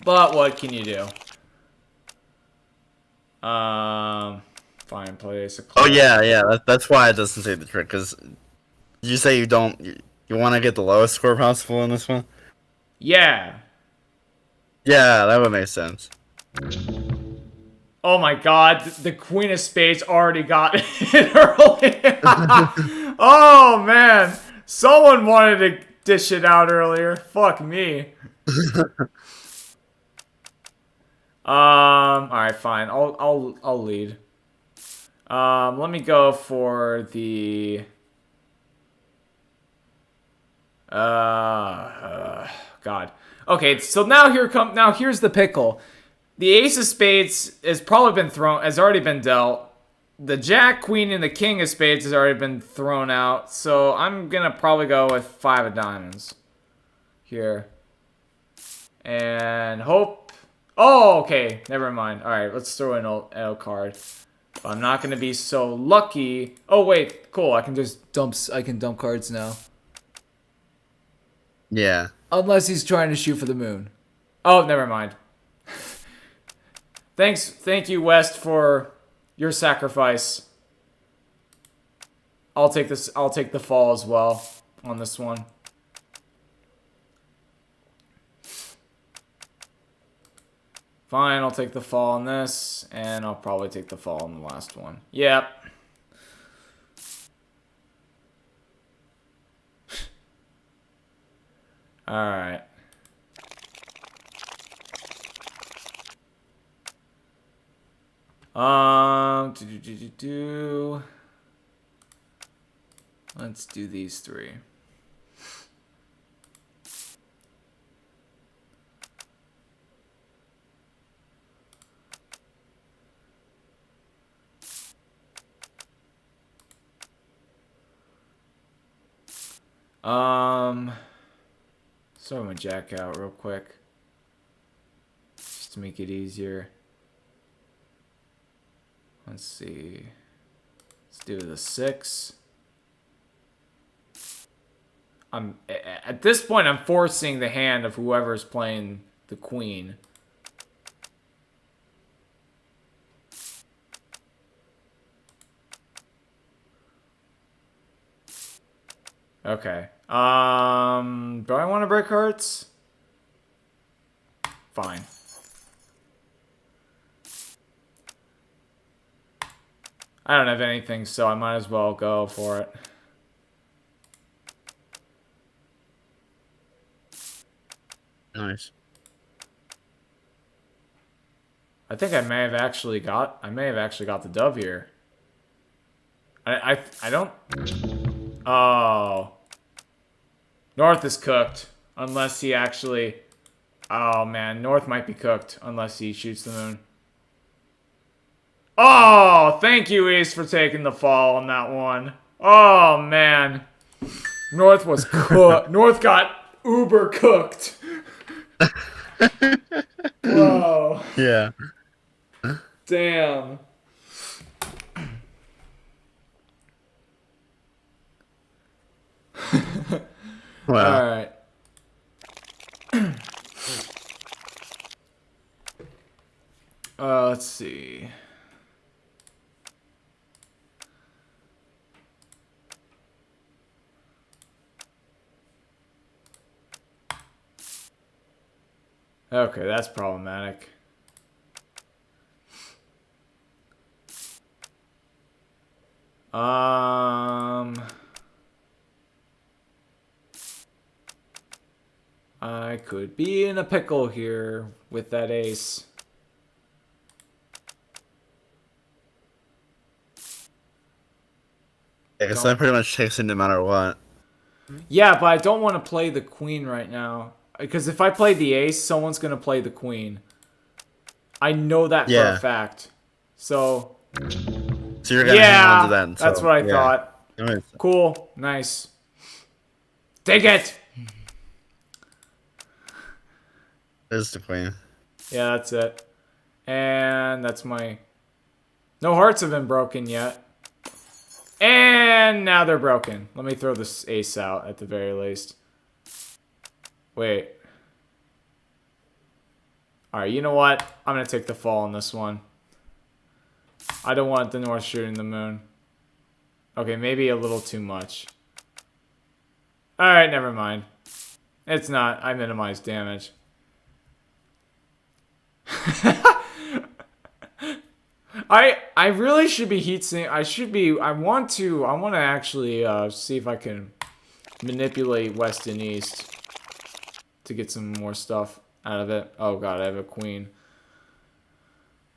But what can you do? Fine, play ace of
Oh,
clubs.
yeah. That's why it doesn't say the trick, because... You say you don't... You want to get the lowest score possible in this one?
Yeah.
Yeah, that would make sense.
Oh my God, the queen of spades already got it early. Oh man, someone wanted to dish it out earlier. Fuck me. All right, fine. I'll lead. Let me go for the. God. Okay, so now here's the pickle. The ace of spades has already been dealt. The jack, queen, and the king of spades has already been thrown out. So I'm gonna probably go with 5 of diamonds here. And hope. Oh, okay. Never mind. All right, let's throw in an L card. I'm not gonna be so lucky. Oh wait, cool. I can dump cards now.
Yeah.
Unless he's trying to shoot for the moon. Oh, never mind. Thank you, West, for your sacrifice. I'll take the fall as well on this one. Fine, I'll take the fall on this, and I'll probably take the fall on the last one. Yep. Alright. Let's do these 3. Throw my jack out real quick. Just to make it easier. Let's see. Let's do the 6. At this point, I'm forcing the hand of whoever's playing the queen. Okay. Do I want to break hearts? Fine. I don't have anything, so I might as well go for it.
Nice.
I think I may have actually got the dove here. I don't. Oh. North is cooked. Unless he actually... Oh, man. North might be cooked. Unless he shoots the moon. Oh! Thank you, East, for taking the fall on that one. Oh, man. North was cooked. North got uber cooked. Whoa.
Yeah.
Damn.
Wow.
All right. Let's see. Okay, that's problematic. I could be in a pickle here with that ace.
I guess that pretty much takes it no matter what.
Yeah, but I don't want to play the queen right now. Because if I play the ace, someone's going to play the queen. I know that for a fact. So
you're going to hang on to that until...
That's what I thought. Cool. Nice. Take it!
There's the queen.
Yeah, that's it. And that's my... No hearts have been broken yet. And now they're broken. Let me throw this ace out at the very least. Wait. Alright, you know what? I'm going to take the fall on this one. I don't want the north shooting the moon. Okay, maybe a little too much. Alright, never mind. It's not. I minimized damage. I really should be heatsink. I want to actually see if I can manipulate west and east to get some more stuff out of it. Oh god, I have a queen.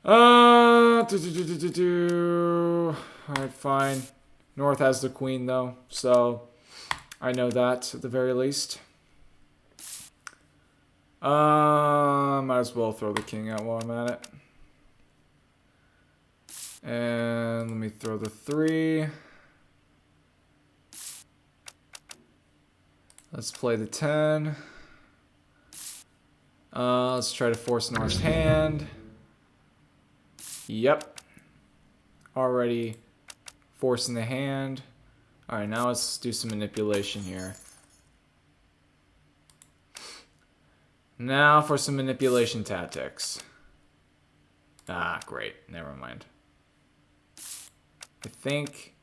Alright, fine. North has the queen though, so I know that at the very least. Might as well throw the king out while I'm at it. And let me throw the 3. Let's play the 10. Let's try to force North's hand. Yep. Already forcing the hand. Alright, now let's do some manipulation here. Now for some manipulation tactics. Ah, great. Never mind. I think...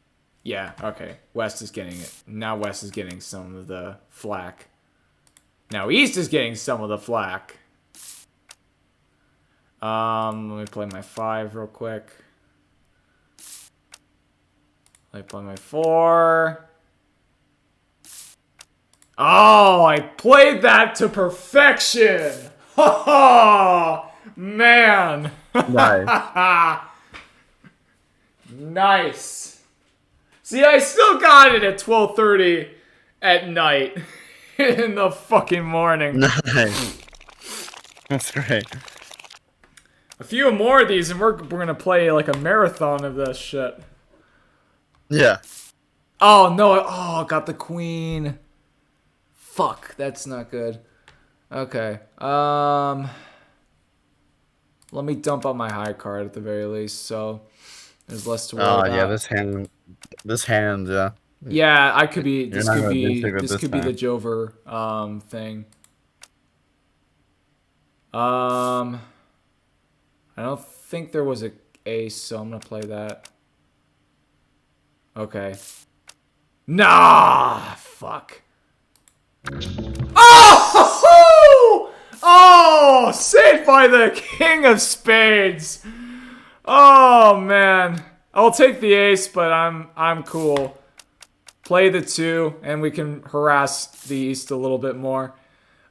Yeah, okay. West is getting it. Now West is getting some of the flack. Now East is getting some of the flack. Let me play my 5 real quick. Let me play my 4. Oh, I played that to perfection! Ha ha! Man!
Nice.
Nice. See, I still got it at 12:30 at night in the fucking morning.
Nice. That's great.
A few more of these and we're gonna play like a marathon of this shit.
Yeah.
Oh, no. Oh, got the queen. Fuck, that's not good. Okay. Let me dump out my high card at the very least, so there's less to worry about.
Oh, yeah, this hand, yeah.
Yeah, I could be, this could be
the
Jover, thing. I don't think there was a ace, so I'm gonna play that. Okay. Nah! Fuck. Oh! Oh! Saved by the King of Spades! Oh, man. I'll take the ace, but I'm cool. Play the 2, and we can harass the East a little bit more.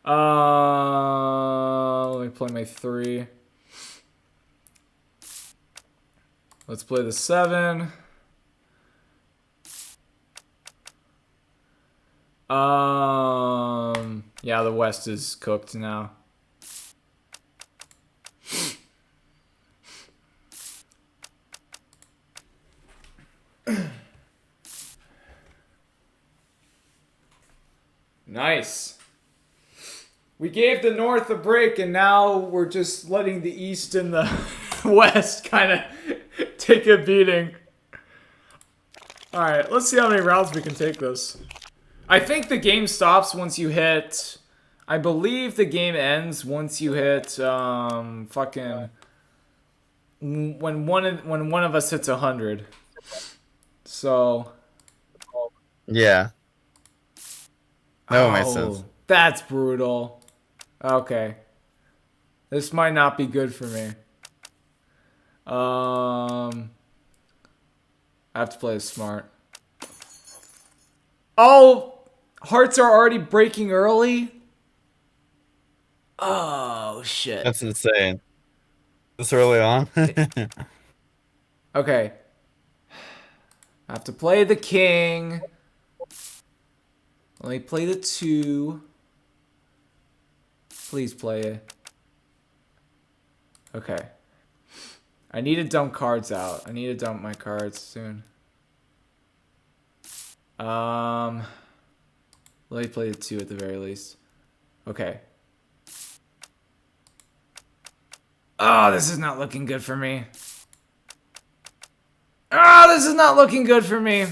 Let me play my 3. Let's play the 7. Yeah, the West is cooked now. Nice. We gave the North a break, and now we're just letting the East and the West kind of take a beating. Alright, let's see how many rounds we can take this. I think the game stops once you hit... I believe the game ends once you hit, fucking... When one of us hits 100. So...
Yeah. That would make sense.
That's brutal. Okay. This might not be good for me. I have to play smart. Oh! Hearts are already breaking early? Oh, shit.
That's insane. This early on?
Okay. I have to play the king. Let me play the 2. Please play it. Okay. I need to dump cards out. I need to dump my cards soon. Let me play the 2 at the very least. Okay. Oh, this is not looking good for me. Oh, this is not looking good for me.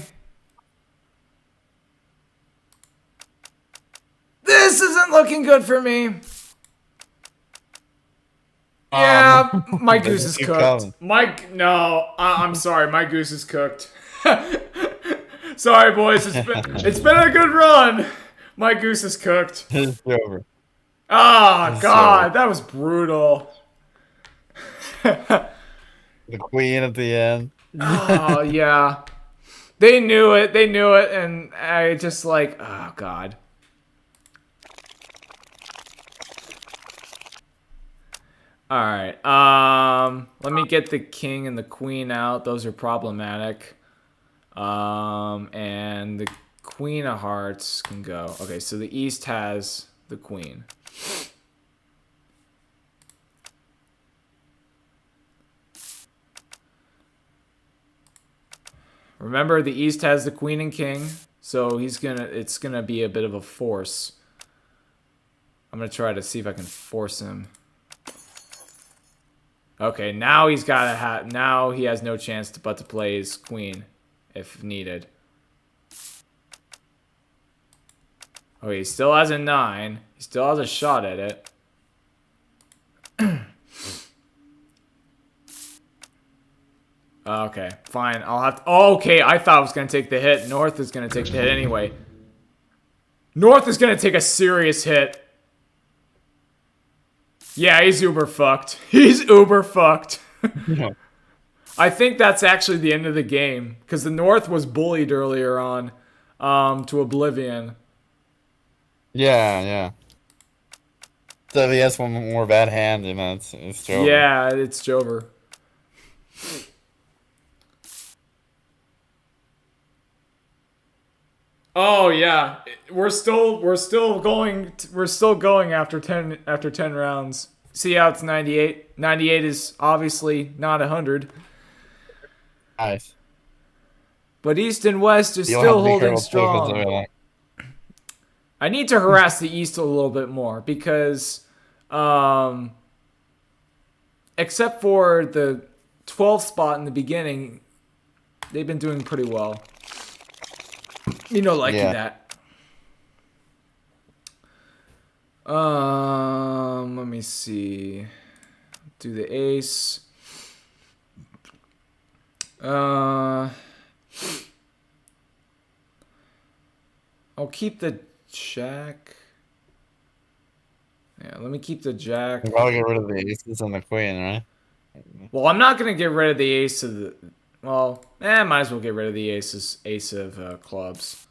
This isn't looking good for me. Yeah, my goose is cooked. I'm sorry, my goose is cooked. Sorry, boys, it's been a good run. My goose is cooked.
It's over.
Oh, God, that was brutal.
The queen at the end.
Oh, yeah. They knew it, and I just like, oh, God. Alright, let me get the king and the queen out. Those are problematic. And the queen of hearts can go. Okay, so the East has the queen. Remember, the East has the queen and king, so it's gonna be a bit of a force. I'm gonna try to see if I can force him. Okay, now he's gotta have. Now he has no chance but to play his queen, if needed. Okay, he still has a 9. He still has a shot at it. Okay, fine. I'll have to. Oh, okay, I thought I was gonna take the hit. North is gonna take the hit anyway. North is gonna take a serious hit. Yeah, he's uber fucked. He's uber fucked. I think that's actually the end of the game. Because the North was bullied earlier on to oblivion.
Yeah. So if he has one more bad hand, you know, it's Jover.
Yeah, it's Jover. Oh yeah, we're still going after 10 rounds. See how it's 98. 98 is obviously not 100.
Nice.
But East and West is still holding strong. I need to harass the East a little bit more because, except for the 12th spot in the beginning, they've been doing pretty well. That. Let me see. Do the ace. I'll keep the jack. Yeah, let me keep the jack.
I'll get rid of the aces and the queen, right?
Well, I'm not gonna get rid of the ace of the. Well, might as well get rid of the ace of clubs.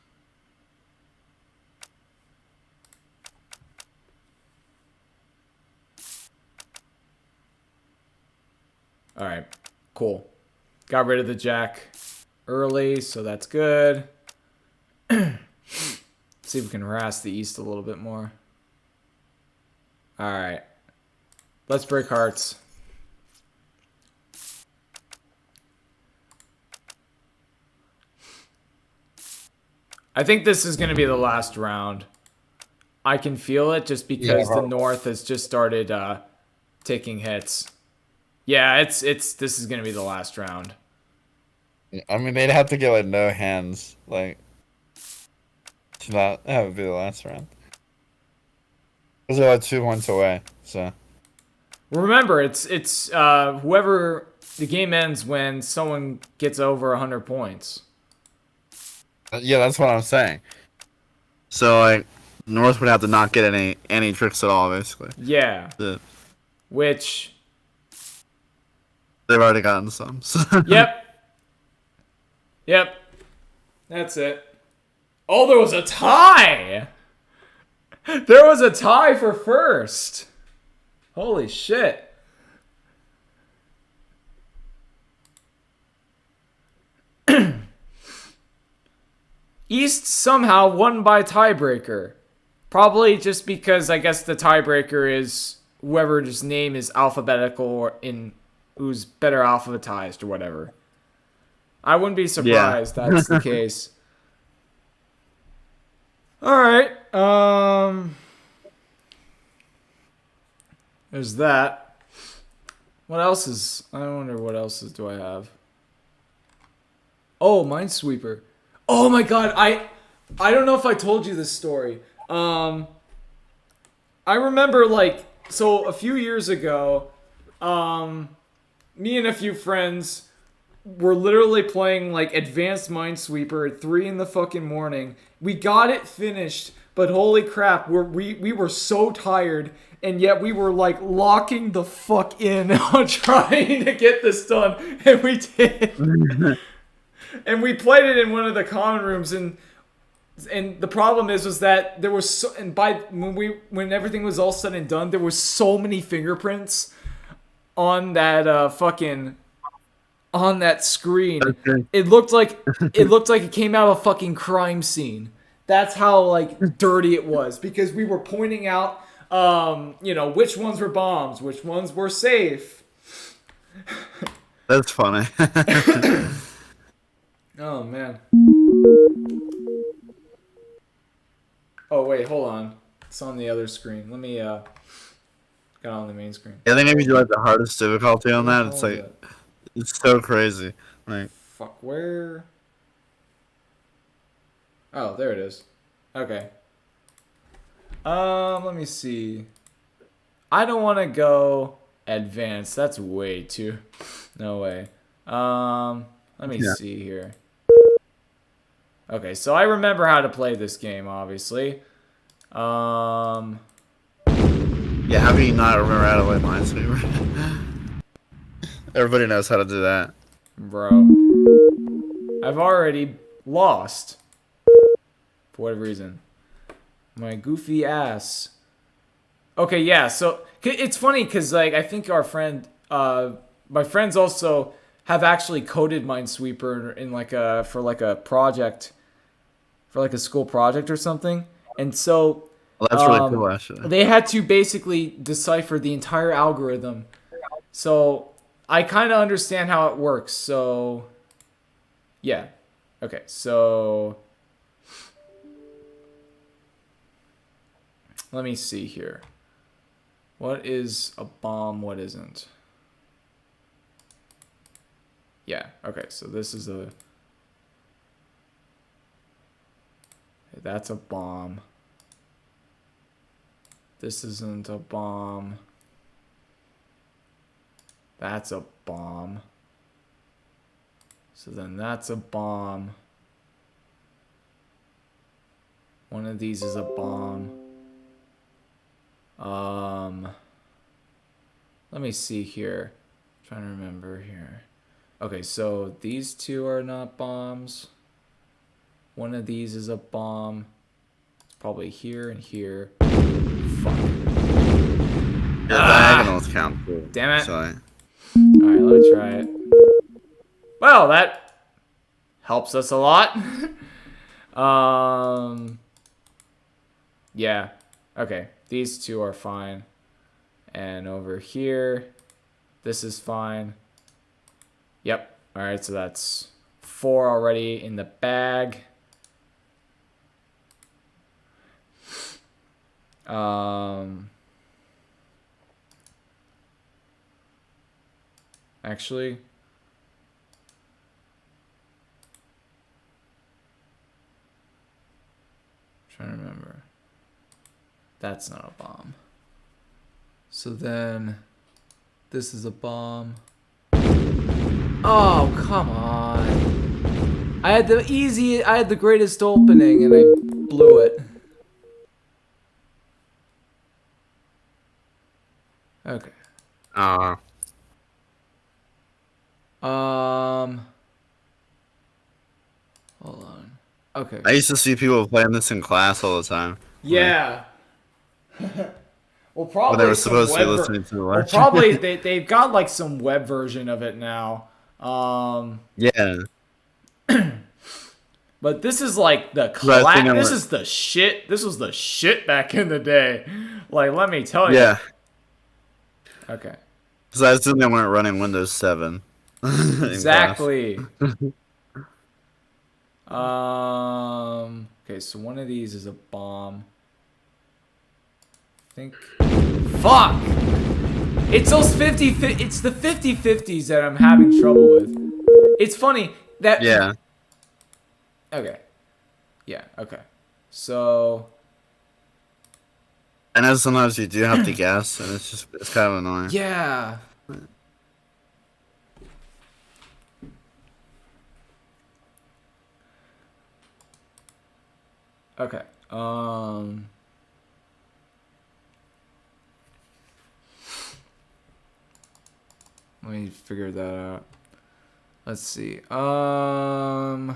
All right, cool. Got rid of the jack early, so that's good. See if we can harass the east a little bit more. All right, let's break hearts. I think this is going to be the last round. I can feel it just because the north has just started taking hits. Yeah, this is going to be the last round.
I mean, they'd have to get like no hands, like to not have it be the last round. Because they're like 2 points away. So
remember, it's whoever the game ends when someone gets over 100 points.
yeah, that's what I'm saying. So like, North would have to not get any tricks at all, basically.
Yeah. Which
they've already gotten some. So.
Yep. That's it. Oh, there was a tie! There was a tie for first. Holy shit. East somehow won by tiebreaker. Probably just because I guess the tiebreaker is whoever's name is alphabetical or in who's better alphabetized or whatever. I wouldn't be surprised that's the case. All right. There's that. What else is? I wonder what else do I have. Oh, Minesweeper. Oh my god, I don't know if I told you this story. I remember so a few years ago, me and a few friends were literally playing advanced Minesweeper at 3 in the fucking morning. We got it finished, but holy crap, we were so tired, and yet we were locking the fuck in on trying to get this done, and we did. And we played it in one of the common rooms, and the problem was that there was when everything was all said and done, there was so many fingerprints on that on that screen. It looked like it came out of a fucking crime scene. That's how dirty it was, because we were pointing out which ones were bombs, which ones were safe.
That's funny.
Oh man. Oh wait, hold on. It's on the other screen. Let me got on the main screen.
I think maybe you the hardest difficulty on that. It's it's so crazy.
Fuck, where? Oh, there it is. Okay. Let me see. I don't want to go advanced. That's way too. No way. Let me see here. Okay, so I remember how to play this game, obviously.
Yeah, how can you not remember how to play Minesweeper? Everybody knows how to do that.
Bro. I've already lost. For whatever reason. My goofy ass. Okay, yeah, so it's funny because I think our friend, my friends also have actually coded Minesweeper in for a project, for a school project or something, and so
well, that's really cool, actually.
They had to basically decipher the entire algorithm, so I kind of understand how it works. So yeah, okay, so let me see here. What is a bomb? What isn't? Yeah, okay, so this is that's a bomb. This isn't a bomb. That's a bomb. So then that's a bomb. One of these is a bomb. Let me see here. I'm trying to remember here. Okay, so these two are not bombs. One of these is a bomb. It's probably here and here. Fuck.
Your diagonals count too.
Damn it.
So,
Alright, let me try it. Well, that helps us a lot. Yeah. Okay, these two are fine. And over here, this is fine. Yep. Alright, so that's 4 already in the bag. Actually, trying to remember. That's not a bomb. So then this is a bomb. Oh, come on. I had the greatest opening and I blew it. Okay. Hold on. Okay.
I used to see people playing this in class all the time.
Yeah. Well, probably
They were supposed to be listening to the lecture.
Well, probably they've got like some web version of it now.
Yeah.
But this is like the this is the shit. This was the shit back in the day. Like, let me tell you.
Yeah.
Okay.
Because I assume they weren't running Windows 7.
Exactly. Okay, so one of these is a bomb. I think. Fuck! It's those 50. It's the 50-50s that I'm having trouble with. It's funny that.
Yeah.
Okay. Yeah. Okay. So.
I know sometimes you do have to guess, and it's kind of annoying.
Yeah. Okay. Let me figure that out. Let's see. Oh,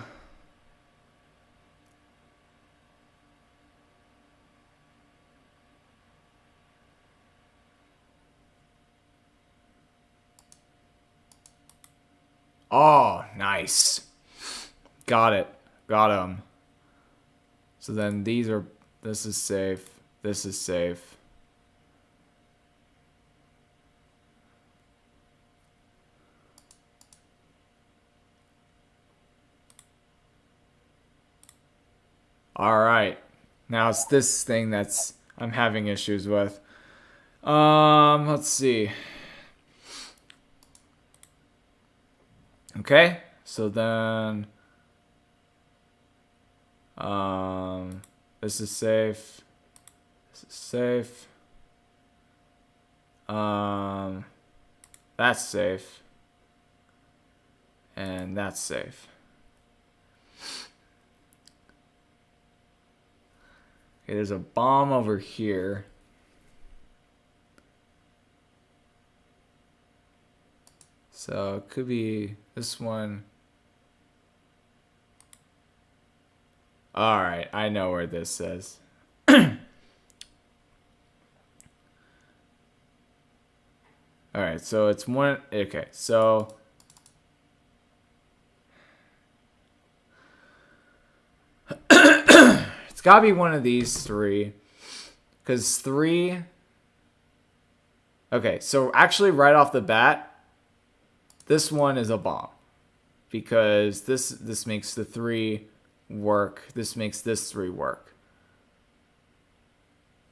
nice. Got it. Got him. So then these are, this is safe. This is safe. All right. Now it's this thing that's I'm having issues with. Let's see. Okay. So then this is safe. This is safe. That's safe. And that's safe. Okay, there's a bomb over here. So it could be this one. All right, I know where this says. All right, so it's one. Okay, so it's gotta be one of these three, because 3. Okay, so actually, right off the bat, this one is a bomb, because this makes the 3 work. This makes this 3 work.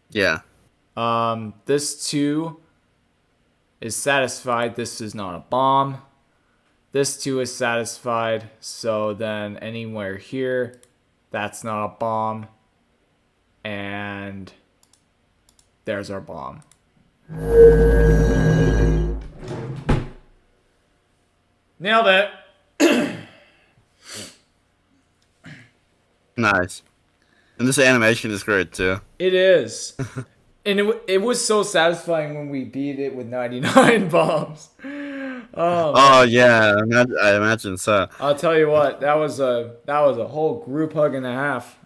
Yeah.
This 2 is satisfied. This is not a bomb. This 2 is satisfied. So then anywhere here, that's not a bomb. And there's our bomb. Nailed it.
Nice. And this animation is great too.
It is. And it was so satisfying when we beat it with 99 bombs. Oh
Oh
man.
yeah, I imagine so.
I'll tell you what, that was a whole group hug and a half.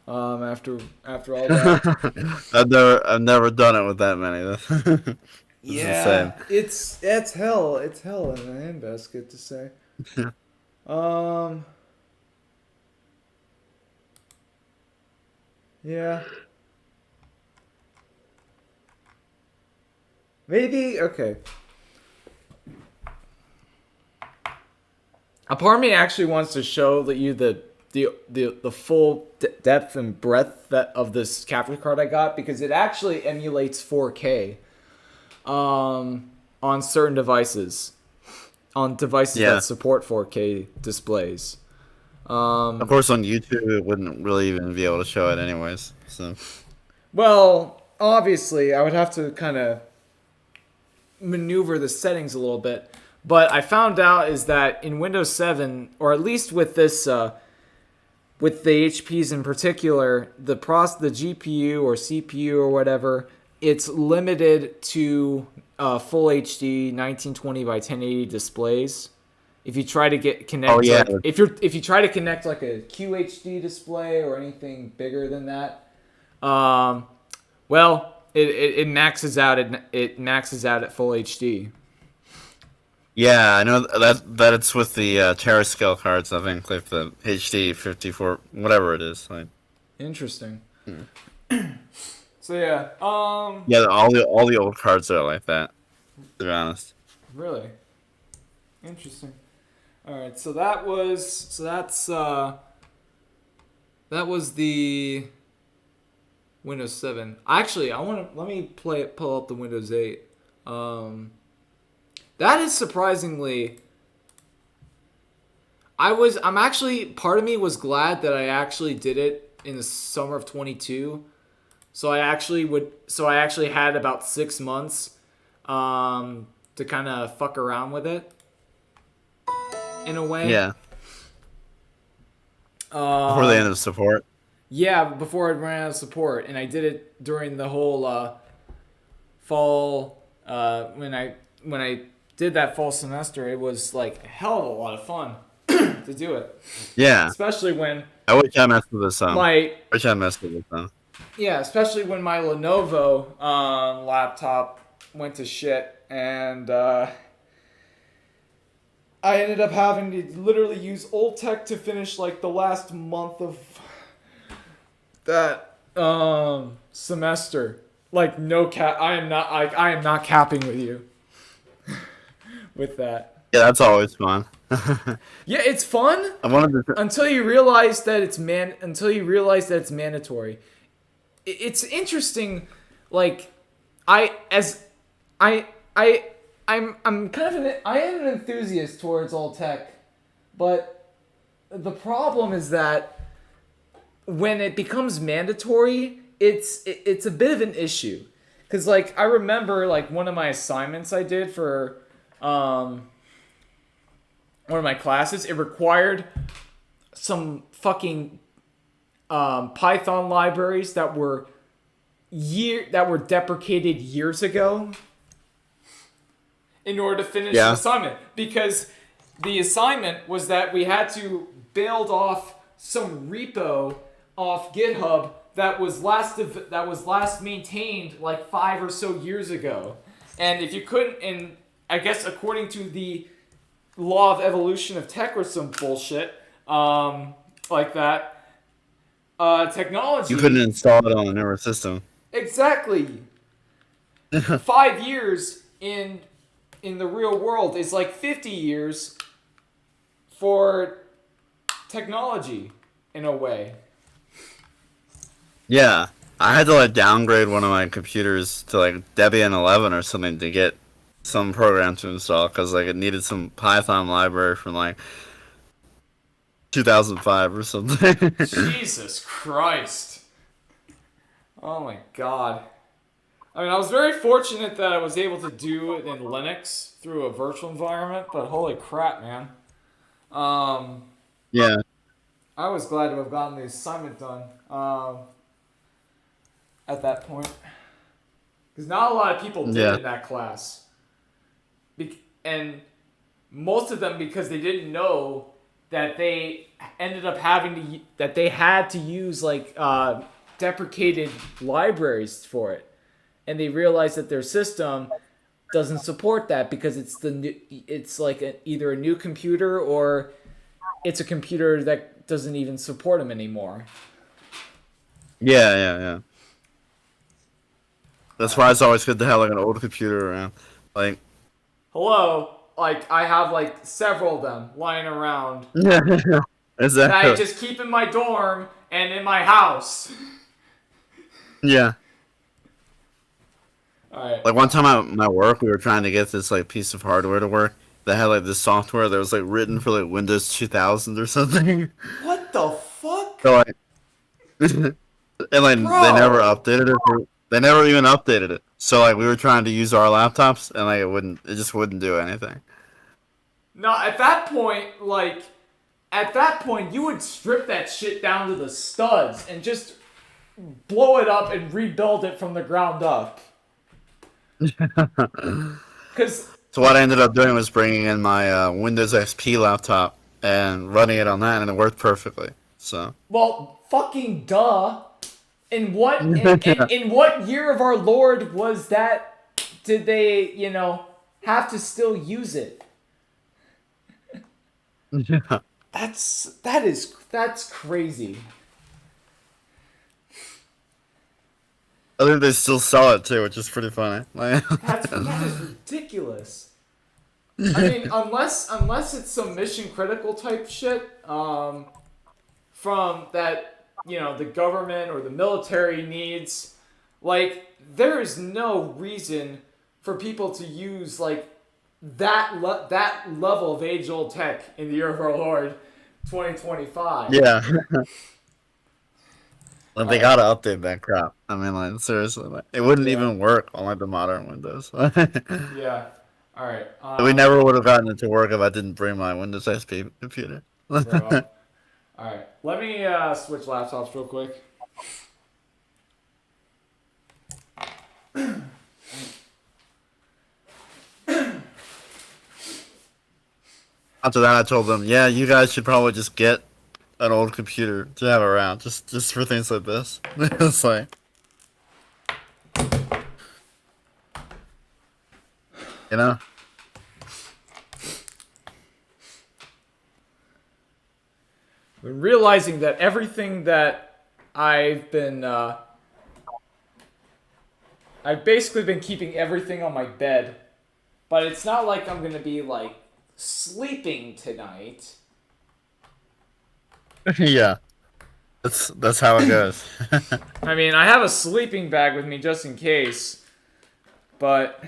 After all that.
I've never done it with that many. It's
Yeah,
insane.
it's hell. It's hell in a handbasket to say. Um, yeah, maybe okay. A part of me actually wants to show that you the full depth and breadth of this capture card I got because it actually emulates 4K on certain devices, on devices that
Yeah.
support 4K displays.
Of
Um,
course, on YouTube, it wouldn't really even be able to show it anyways. So,
well, obviously, I would have to kind of maneuver the settings a little bit. But I found out is that in Windows 7, or at least with this, with the HPs in particular, the GPU or CPU or whatever, it's limited to full HD 1920 by 1080 displays. If you try to
oh
connect
yeah,
like if you try to connect like a QHD display or anything bigger than that, um, well, it maxes out it maxes out at full HD.
yeah, I know that it's with the Terascale cards. I think like the HD 54, whatever it is. Like,
Interesting.
hmm.
So yeah,
Yeah, all the old cards are like that. To be honest.
really interesting. All right, that was the Windows 7. Actually, let me pull up the Windows 8. Um, that is surprisingly. I'm actually part of me was glad that I actually did it in the summer of 22. So I actually had about 6 months to kind of fuck around with it in a way.
Yeah, before the end
Um,
of support.
yeah, before it ran out of support, and I did it during the whole fall. When I did that fall semester, it was like a hell of a lot of fun to do it,
Yeah,
especially when
I wish I messed with this.
my
Wish I messed with this.
yeah, especially when my Lenovo laptop went to shit, and I ended up having to literally use old tech to finish like the last month of that semester. Like no cap, I am not capping with you with that.
Yeah, that's always fun.
Yeah, it's fun
I wanted to.
until you realize that it's mandatory. It's interesting. Like I as I I'm kind of I am an enthusiast towards all tech, but the problem is that when it becomes mandatory, it's a bit of an issue. Cause like I remember like one of my assignments I did for um, one of my classes, it required some fucking Python libraries that were deprecated years ago in order to finish the
Yeah,
assignment because the assignment was that we had to build off some repo off GitHub that was last maintained like 5 or so years ago. And if you couldn't, and I guess according to the law of evolution of tech or some bullshit like that,
you couldn't
technology
install it on a newer system.
exactly 5 years in the real world is like 50 years for technology in a way.
Yeah, I had to like downgrade one of my computers to like Debian 11 or something to get some program to install because like it needed some Python library from like 2005 or something.
Jesus Christ. Oh my god. I mean, I was very fortunate that I was able to do it in Linux through a virtual environment, but holy crap, man. Um,
Yeah,
I was glad to have gotten the assignment done at that point. Because not a lot of people did
yeah,
in that class. And most of them because they didn't know that they ended up having to that they had to use like deprecated libraries for it, and they realized that their system doesn't support that because it's like either a new computer or it's a computer that doesn't even support them anymore.
Yeah, yeah, yeah. That's why it's always good to have like an old computer around. Like,
Hello, like I have like several of them lying around
yeah,
that I
exactly.
just keep in my dorm and in my house.
Yeah.
All right.
Like one time at my work, we were trying to get this like piece of hardware to work that had like this software that was like written for like Windows 2000 or something.
What the fuck,
So like, and like they never
bro?
updated it. They never even updated it. So like we were trying to use our laptops and like it just wouldn't do anything.
No, at that point, like, at that point, you would strip that shit down to the studs and just blow it up and rebuild it from the ground up. Cause,
So what I ended up doing was bringing in my Windows XP laptop and running it on that, and it worked perfectly. So
well, fucking duh. In what year of our Lord was that? Did they, have to still use it?
yeah.
That's crazy.
I think they still sell it too, which is pretty funny. Like,
That is ridiculous. I mean, unless it's some mission critical type shit, from that the government or the military needs, like there is no reason for people to use like that level of age old tech in the year of our Lord, 2025.
yeah. Like
All
they
right.
gotta update that crap. I mean, like seriously, like, it wouldn't
Yeah.
even work on like the modern Windows.
Yeah. All right.
We never would have gotten it to work if I didn't bring my Windows XP computer.
Bro. All right. Let me switch laptops real quick.
After that, I told them, yeah, you guys should probably just get an old computer to have around, just for things like this. It's like, you know,
When realizing that everything that I've been, I've basically been keeping everything on my bed, but it's not like I'm gonna be like sleeping tonight.
yeah, that's how it goes.
I mean, I have a sleeping bag with me just in case, but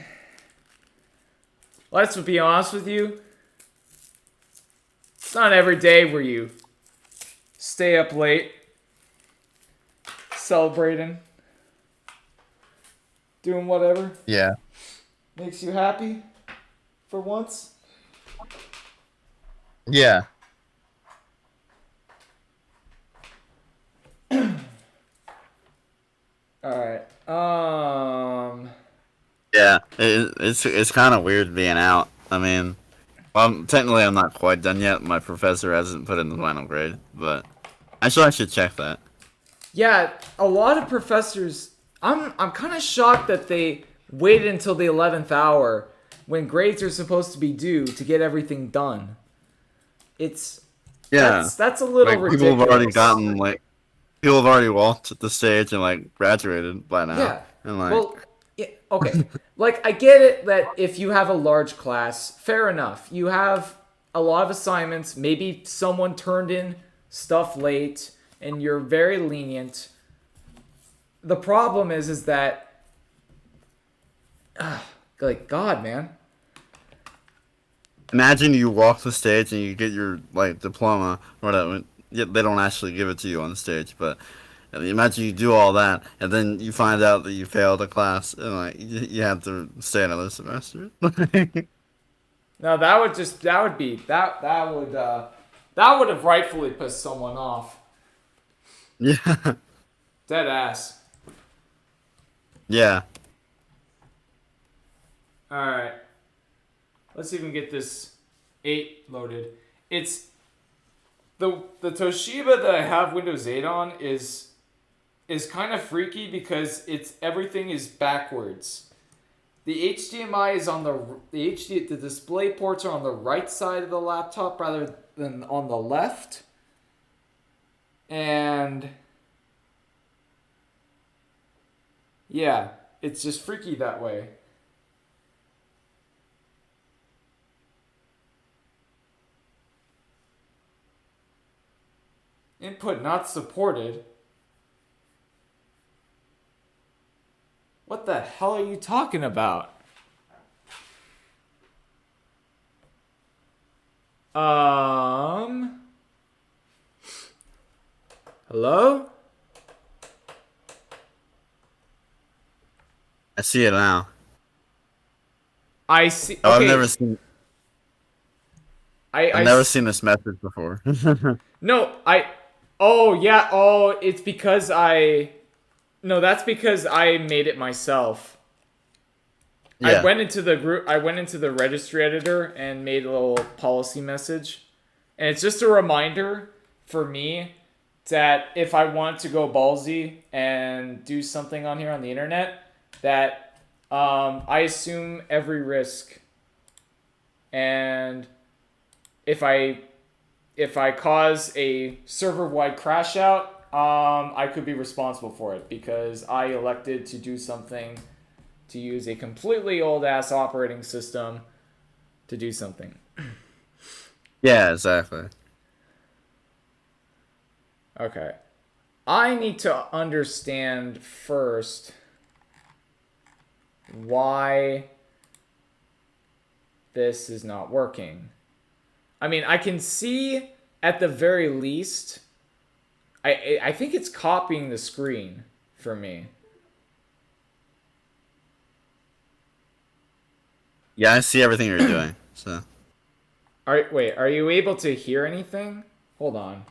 let's be honest with you, it's not every day where you stay up late celebrating, doing whatever
Yeah,
makes you happy for once.
yeah,
All right.
yeah. It's kind of weird being out. I mean, well, technically, I'm not quite done yet. My professor hasn't put in the final grade, but I should check that.
Yeah, a lot of professors. I'm kind of shocked that they waited until the 11th hour when grades are supposed to be due to get everything done. It's
Yeah,
that's a little
like
ridiculous.
people have already walked the stage and like graduated by now,
Yeah.
and like,
Well, yeah, okay. Like I get it that if you have a large class, fair enough. You have a lot of assignments, maybe someone turned in stuff late and you're very lenient. The problem is that like God, man.
imagine you walk the stage and you get your like diploma or whatever. Yet they don't actually give it to you on the stage, but imagine you do all that and then you find out that you failed a class and like you have to stay another semester.
No, that would be that would have rightfully pissed someone off.
Yeah,
Dead ass.
yeah.
All right. Let's even get this 8 loaded. It's the Toshiba that I have Windows 8 on is kind of freaky because everything is backwards. The HDMI is on the display ports are on the right side of the laptop rather than on the left. And yeah, it's just freaky that way. Input not supported. What the hell are you talking about? Hello?
I see it now.
I see. Okay.
Oh, I've never seen.
I've
never seen this message before.
No, Oh yeah. Oh, it's because I. No, that's because I made it myself.
Yeah.
I went into the group. I went into the registry editor and made a little policy message, and it's just a reminder for me that if I want to go ballsy and do something on here on the internet, that I assume every risk, and if I cause a server-wide crash out, I could be responsible for it because I elected to do something, to use a completely old-ass operating system to do something.
Yeah, exactly.
Okay. I need to understand first why this is not working. I mean, I can see at the very least, I think it's copying the screen for me.
Yeah, I see everything you're doing. So.
Wait, are you able to hear anything? Hold on.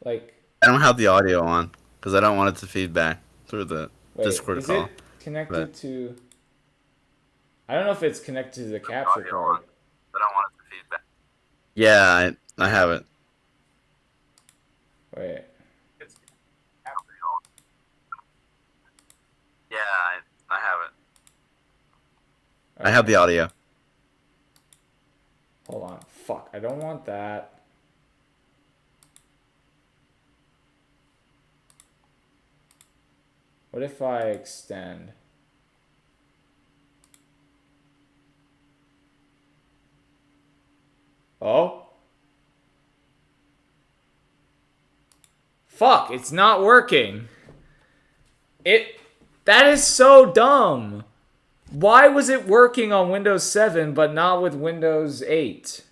Like,
I don't have the audio on because I don't want it to feedback through the Discord
is
call.
it connected to... I don't know if it's connected to the capture card.
I don't want it to feedback. Yeah, I have it.
Wait.
Yeah, I have it. Okay. I have the audio.
Hold on. Fuck, I don't want that. What if I extend? Oh? Fuck, it's not working. That is so dumb. Why was it working on Windows 7 but not with Windows 8?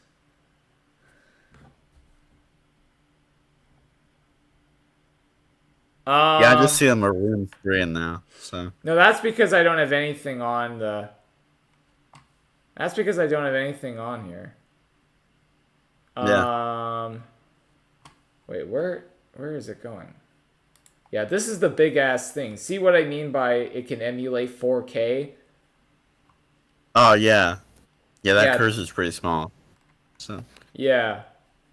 Yeah, I just see a maroon screen now. So
no, that's because I don't have anything on the. That's because I don't have anything on here.
Yeah.
Wait, where is it going? Yeah, this is the big ass thing. See what I mean by it can emulate 4K?
Oh yeah. Yeah, that cursor is pretty small. So.
Yeah.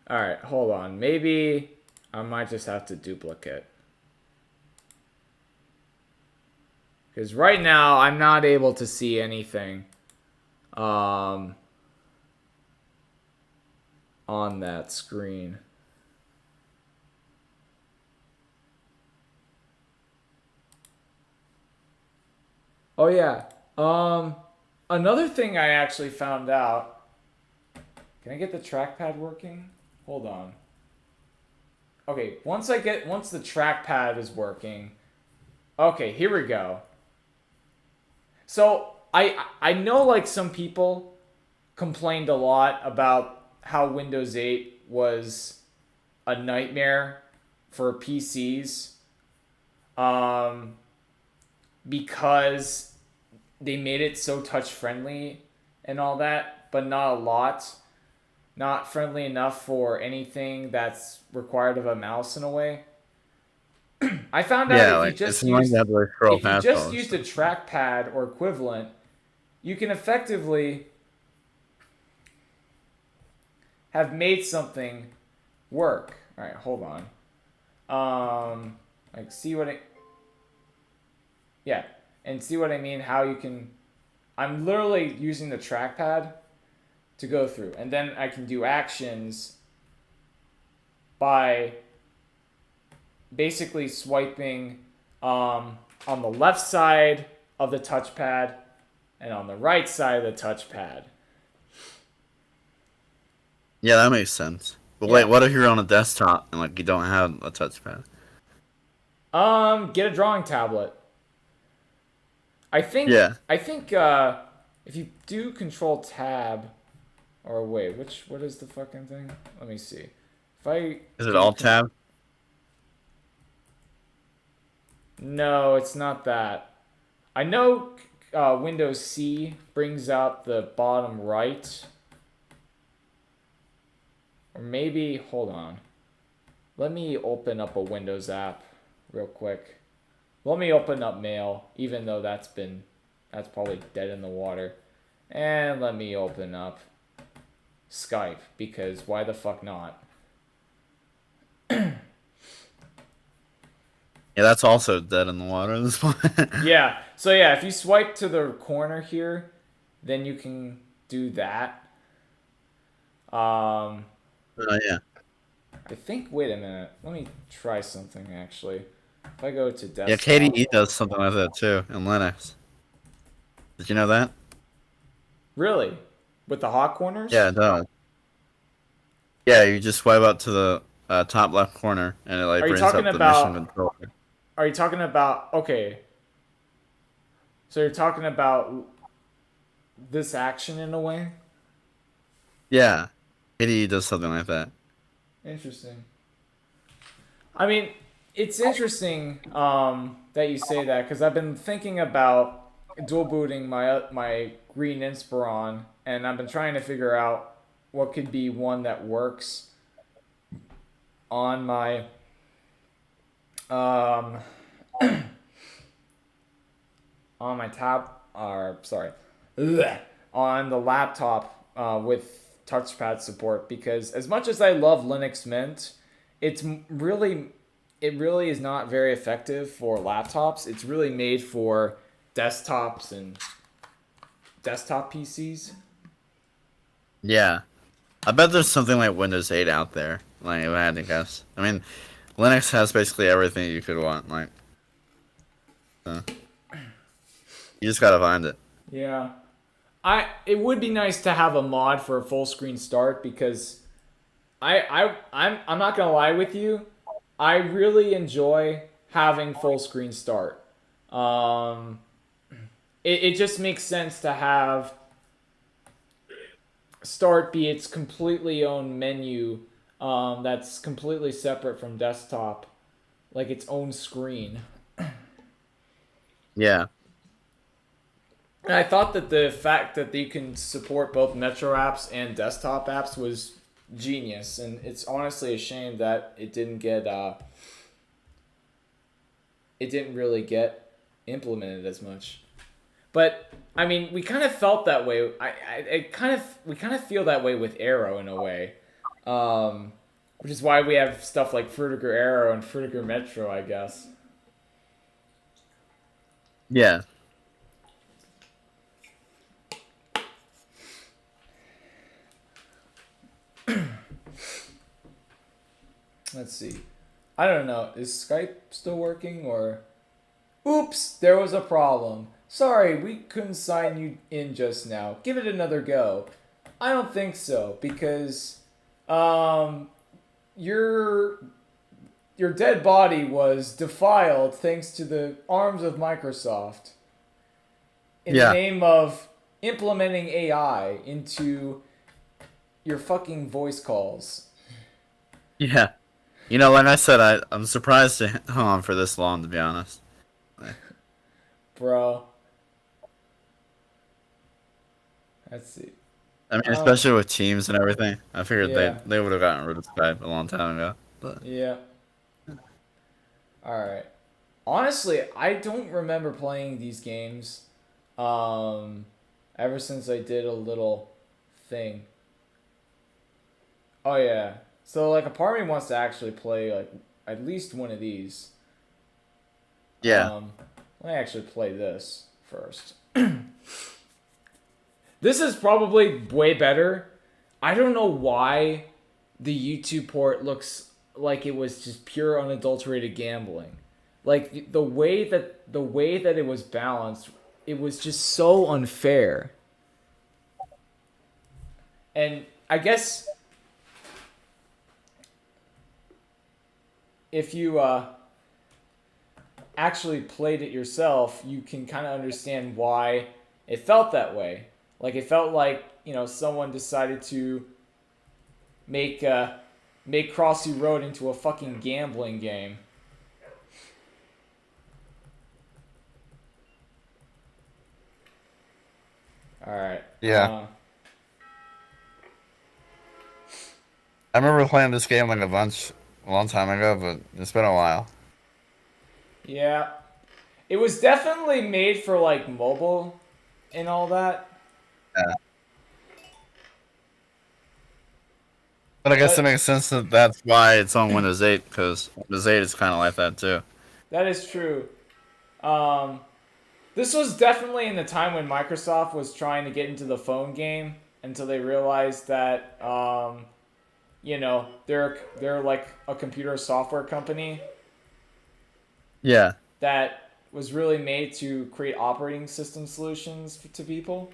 All right, hold on. Maybe I might just have to duplicate. Because right now, I'm not able to see anything on that screen. Oh, yeah. Another thing I actually found out. Can I get the trackpad working? Hold on. Okay, once the trackpad is working. Okay, here we go. So I know like some people complained a lot about how Windows 8 was a nightmare for PCs because they made it so touch friendly and all that, but not a lot. Not friendly enough for anything that's required of a mouse in a way. I found out if you just used a trackpad or equivalent, you can effectively have made something work. All right, hold on. Like see what it. Yeah, and see what I mean. How you can. I'm literally using the trackpad to go through, and then I can do actions by basically swiping on the left side of the touchpad and on the right side of the touchpad.
Yeah, that makes sense. But
Yeah.
wait, what if you're on a desktop and like you don't have a touchpad?
Get a drawing tablet. I think
Yeah.
if you do Control Tab, or wait, what is the fucking thing? Let me see. If I
Is it
do
Alt Tab?
No, it's not that. I know Windows C brings out the bottom right. Or maybe, hold on. Let me open up a Windows app real quick. Let me open up Mail, even though that's probably dead in the water. And let me open up Skype, because why the fuck not?
Yeah, that's also dead in the water at this point.
Yeah, so yeah, if you swipe to the corner here, then you can do that.
Yeah.
I think, wait a minute, let me try something actually. If I go to
Yeah,
desktop.
KDE does something like that too in Linux. Did you know that?
Really? With the hot corners?
Yeah, it does. Yeah, you just swipe up to the top left corner, and it like
Are you
brings
talking
up the mission
about,
controller.
okay, so you're talking about this action in a way?
Yeah, KDE does something like that.
Interesting. I mean, it's interesting that you say that, because I've been thinking about dual booting my Green Inspiron, and I've been trying to figure out what could be one that works on my um, on my tab, or sorry, on the laptop with touchpad support, because as much as I love Linux Mint, it's really it really is not very effective for laptops. It's really made for desktops and desktop PCs.
Yeah, I bet there's something like Windows 8 out there. Like, if I had to guess. I mean, Linux has basically everything you could want. Like, uh, you just gotta find it.
Yeah. It would be nice to have a mod for a full screen start, because I'm not gonna lie with you. I really enjoy having full screen start. Um, it just makes sense to have start be its completely own menu, that's completely separate from desktop, like its own screen.
Yeah,
And I thought that the fact that you can support both Metro apps and desktop apps was genius, and it's honestly a shame that it didn't really get implemented as much. But I mean, we kind of felt that way. We kind of feel that way with Arrow in a way, which is why we have stuff like Frutiger Arrow and Frutiger Metro, I guess.
yeah.
Let's see. I don't know. Is Skype still working, or? Oops, there was a problem. Sorry, we couldn't sign you in just now. Give it another go. I don't think so, because your dead body was defiled thanks to the arms of Microsoft in the
Yeah.
name of implementing AI into your fucking voice calls.
Yeah. You know, like I said, I'm surprised it hung on for this long, to be honest.
Bro. Let's see.
I mean,
Um,
especially with Teams and everything. I figured
yeah.
they would have gotten rid of Skype a long time ago. But
Yeah. Alright. Honestly, I don't remember playing these games ever since I did a little thing. Oh yeah. So like a part of me wants to actually play like at least one of these.
Yeah.
Let me actually play this first. This is probably way better. I don't know why the YouTube port looks like it was just pure unadulterated gambling. Like the way that it was balanced, it was just so unfair. And I guess if you actually played it yourself, you can kind of understand why it felt that way. Like it felt like someone decided to make make Crossy Road into a fucking gambling game. All right.
Yeah. I remember playing this game like a long time ago, but it's been a while.
Yeah. It was definitely made for like mobile and all that.
Yeah. But I guess it
But
makes sense that that's why it's on Windows 8, because Windows 8 is kind of like that too.
that is true. Um, this was definitely in the time when Microsoft was trying to get into the phone game until they realized that they're like a computer software company
Yeah.
that was really made to create operating system solutions to people.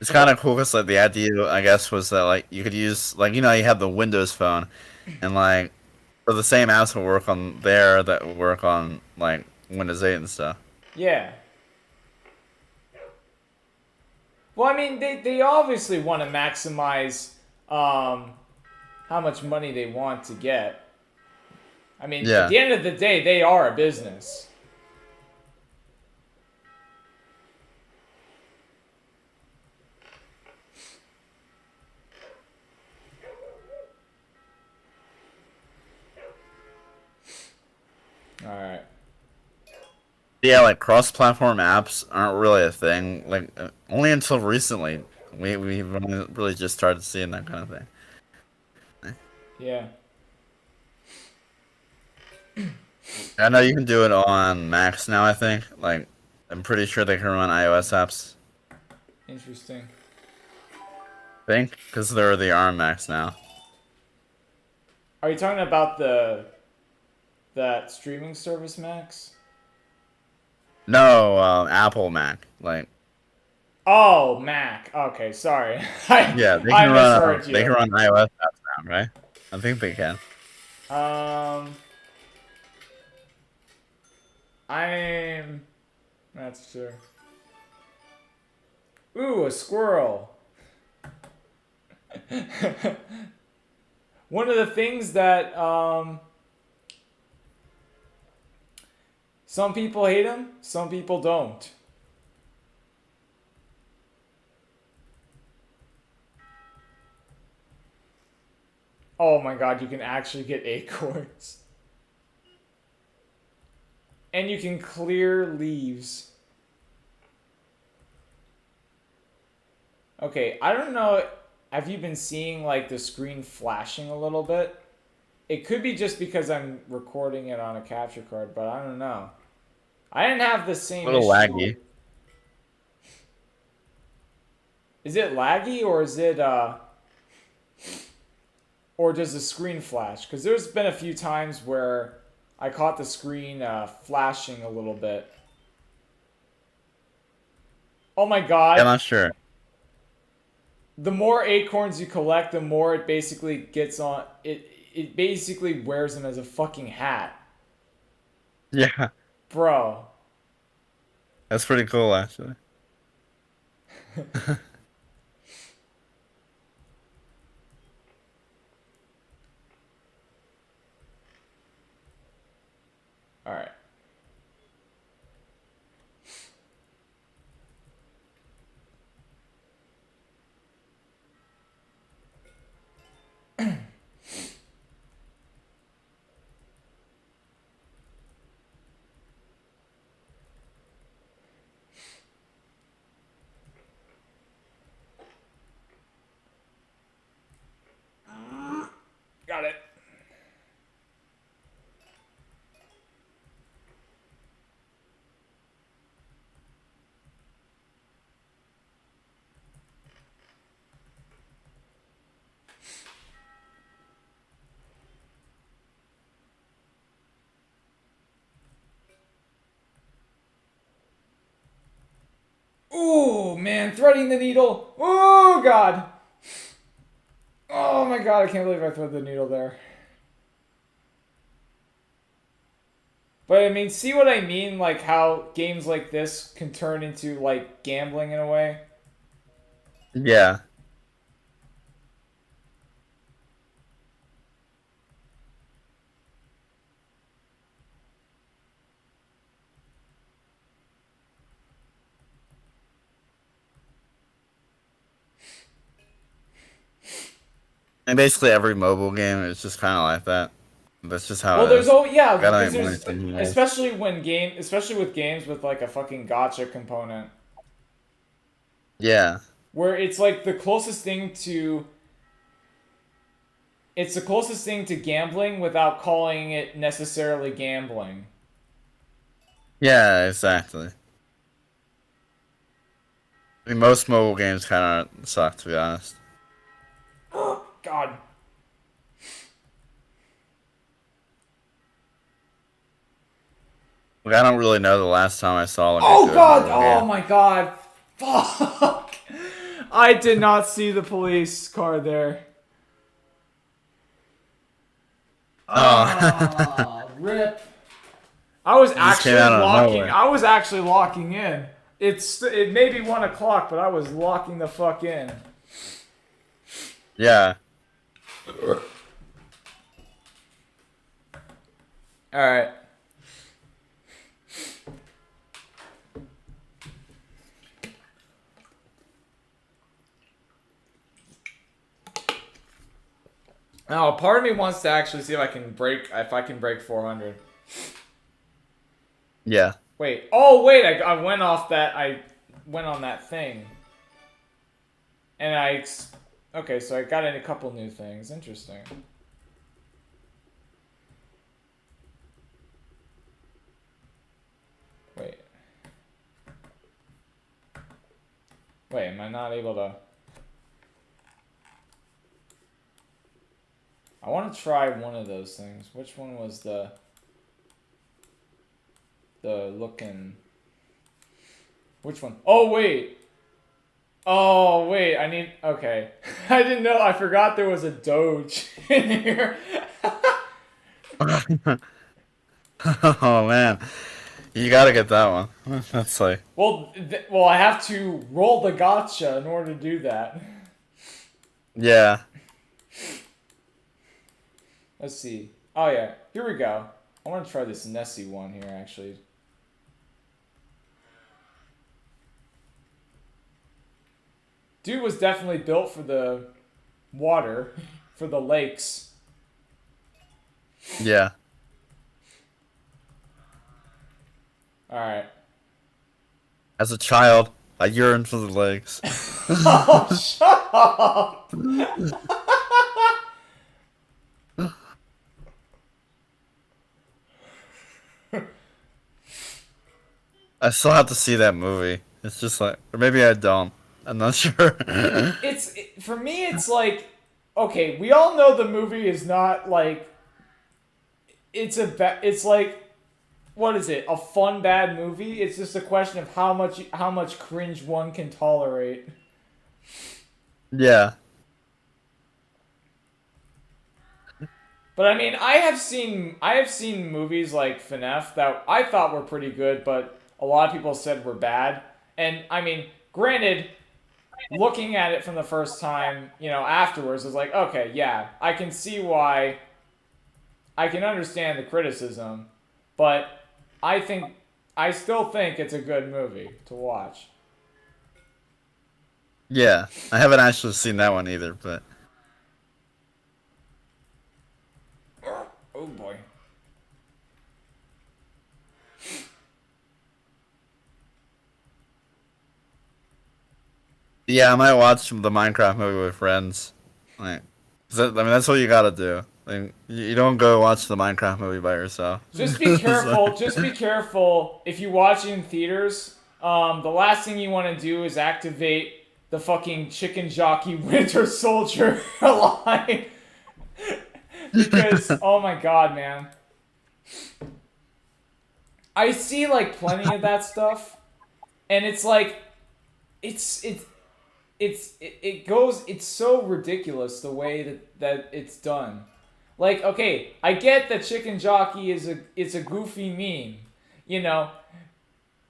It's kind of cool because like the idea, I guess, was that like you could use like you have the Windows phone, and like so the same apps will work on there that will work on like Windows 8 and stuff.
Yeah. Well, I mean, they obviously want to maximize how much money they want to get. I mean, at
Yeah.
the end of the day, they are a business. All right.
Yeah, like cross-platform apps aren't really a thing. Like only until recently, we've only really just started seeing that kind of thing.
Yeah.
I know you can do it on Macs now. I think like I'm pretty sure they can run iOS apps.
Interesting.
I think because they're the ARM Macs now.
Are you talking about the that streaming service, Max?
No, Apple Mac. Like
Oh, Mac. Okay, sorry. I
yeah, they
I
can run
misheard
they can
you.
run iOS apps now, right? I think they can.
Um, I'm. That's true. Ooh, a squirrel. One of the things that some people hate him, some people don't. Oh my god, you can actually get acorns. And you can clear leaves. Okay, I don't know. Have you been seeing like the screen flashing a little bit? It could be just because I'm recording it on a capture card, but I don't know. I didn't have the
A
same
little
issue.
laggy.
Is it laggy or is it or does the screen flash? Because there's been a few times where I caught the screen flashing a little bit. Oh my
Yeah, I'm
god.
not sure.
The more acorns you collect, the more it basically gets on it basically wears them as a fucking hat.
Yeah,
Bro.
that's pretty cool actually.
Alright. Oh man, threading the needle. Oh god. Oh my god, I can't believe I threaded the needle there. But I mean, see what I mean? Like how games like this can turn into like gambling in a way.
Yeah. And basically every mobile game is just kind of like that. That's just how
Well,
it
there's
is. Gotta
because
make money
there's
somehow.
especially with games with like a fucking gotcha component
Yeah.
where it's like the closest thing to it's the closest thing to gambling without calling it necessarily gambling.
Yeah, exactly. I mean, most mobile games kind of suck, to be honest.
God.
Like, I don't really know the last time I saw like a
Oh
good
god.
mobile
Oh
game.
my god. Fuck. I did not see the police car there.
Oh,
Ah, rip. I was
it just came out of nowhere.
actually locking in. It may be 1 o'clock, but I was locking the fuck in.
Yeah.
All right. Now, part of me wants to actually see if I can break 400.
Yeah.
Wait. Oh, wait. I went off that. I went on that thing. And okay, so I got in a couple new things. Interesting. Wait. Wait, am I not able to... I want to try one of those things. Which one was the looking... Which one? Oh, wait. Oh, wait. I need... Okay. I didn't know. I forgot there was a Doge in here.
Oh man, you gotta get that one. That's like.
Well, I have to roll the gotcha in order to do that.
Yeah.
Let's see. Oh, yeah. Here we go. I want to try this Nessie one here, actually. Dude was definitely built for the water, for the lakes.
Yeah.
Alright.
As a child, I yearned for the lakes.
Oh, shut up!
I still have to see that movie. It's just like, or maybe I don't. I'm not sure.
For me, it's like, okay, we all know the movie is not like, it's like, what is it? A fun bad movie? It's just a question of how much cringe one can tolerate.
Yeah.
But I mean, I have seen movies like FNAF that I thought were pretty good, but a lot of people said were bad. And I mean, granted, looking at it from the first time, afterwards, it's like, okay, yeah, I can see why. I can understand the criticism, but I still think it's a good movie to watch.
Yeah. I haven't actually seen that one either, but.
Oh boy.
Yeah, I might watch the Minecraft movie with friends. Like, that's what you gotta do. Like, you don't go watch the Minecraft movie by yourself.
Just be careful. Just be careful if you watch it in theaters. The last thing you want to do is activate the fucking chicken jockey Winter Soldier line. Because, oh my god, man. I see, like, plenty of that stuff. And it's like, it's it goes. It's so ridiculous the way that it's done. Like, okay, I get that chicken jockey is a goofy meme. You know,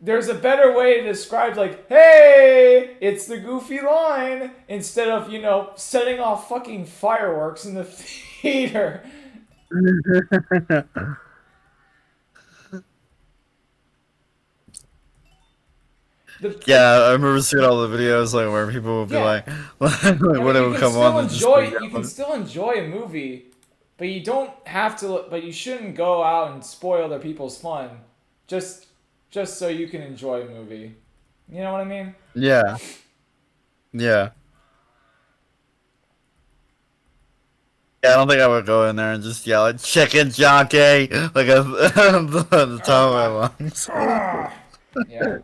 there's a better way to describe, like, hey, it's the goofy line, instead of, setting off fucking fireworks in the theater. The
Yeah, I remember seeing all the videos like where people would be
Yeah,
like
I
when
mean,
it would come on, and just be
you can
yelling.
still enjoy a movie, but you don't have to. But you shouldn't go out and spoil other people's fun, just just so you can enjoy a movie. You know what I mean?
Yeah, yeah. Yeah, I don't think I would go in there and just yell at chicken jockey like at the top of my lungs.
Yeah.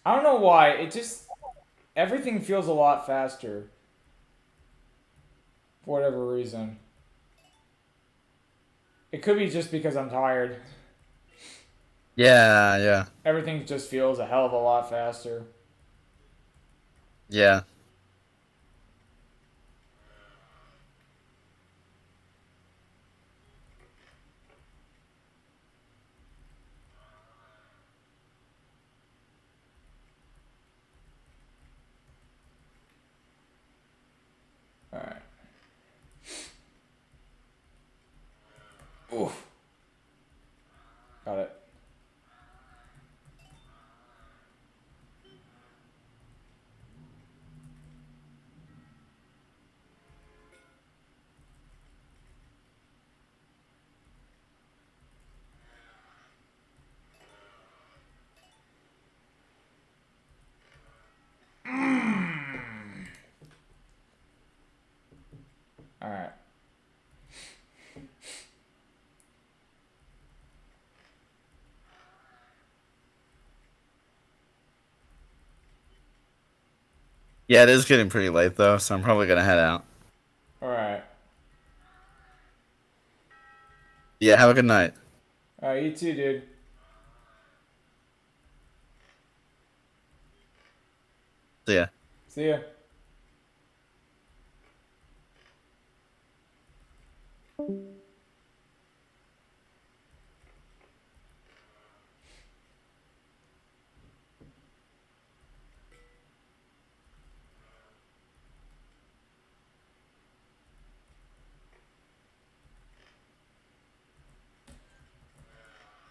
I don't know why. It just everything feels a lot faster for whatever reason. It could be just because I'm tired.
Yeah, yeah,
Everything just feels a hell of a lot faster.
yeah.
All right. Oof. Got it. All right.
Yeah, it is getting pretty late though, so I'm probably gonna head out.
All right.
Yeah, have a good night.
All right. You too, dude.
See ya.
See ya.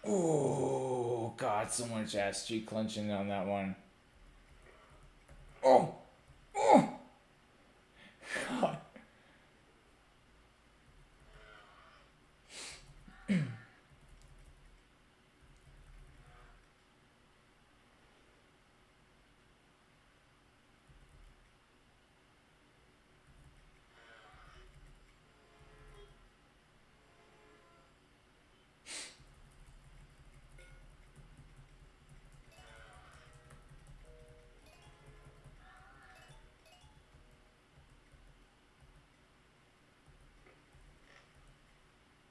Oh God, so much ass cheek clenching on that one. Oh, oh, God.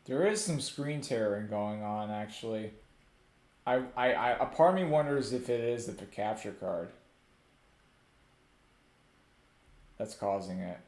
There is some screen tearing going on, actually. A part of me wonders if it is the capture card that's causing it.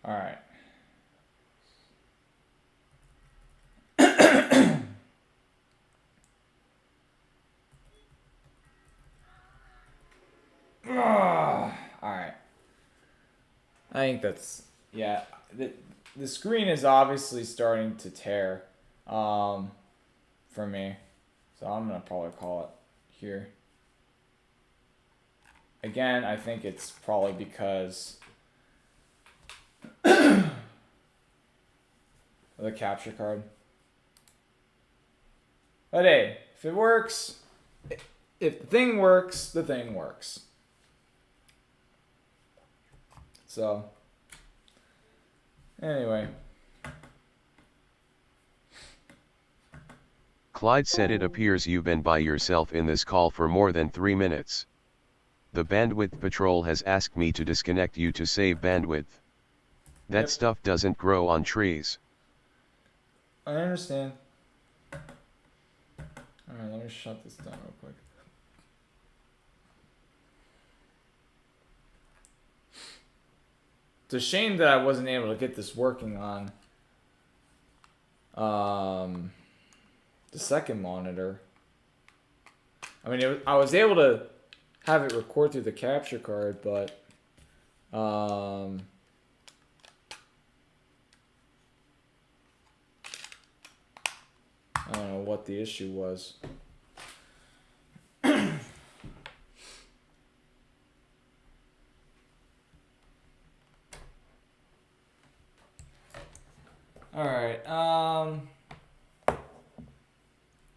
All right. All right. I think that's, yeah. The screen is obviously starting to tear for me. So I'm going to probably call it here. Again, I think it's probably because of the capture card. But hey, if it works, if the thing works, the thing works. So, anyway.
Clyde said it appears you've been by yourself in this call for more than 3 minutes. The bandwidth patrol has asked me to disconnect you to save bandwidth. That stuff doesn't grow on trees.
I understand. Alright, let me shut this down real quick. It's a shame that I wasn't able to get this working on the second monitor. I mean, I was able to have it record through the capture card, but I don't know what the issue was. All right.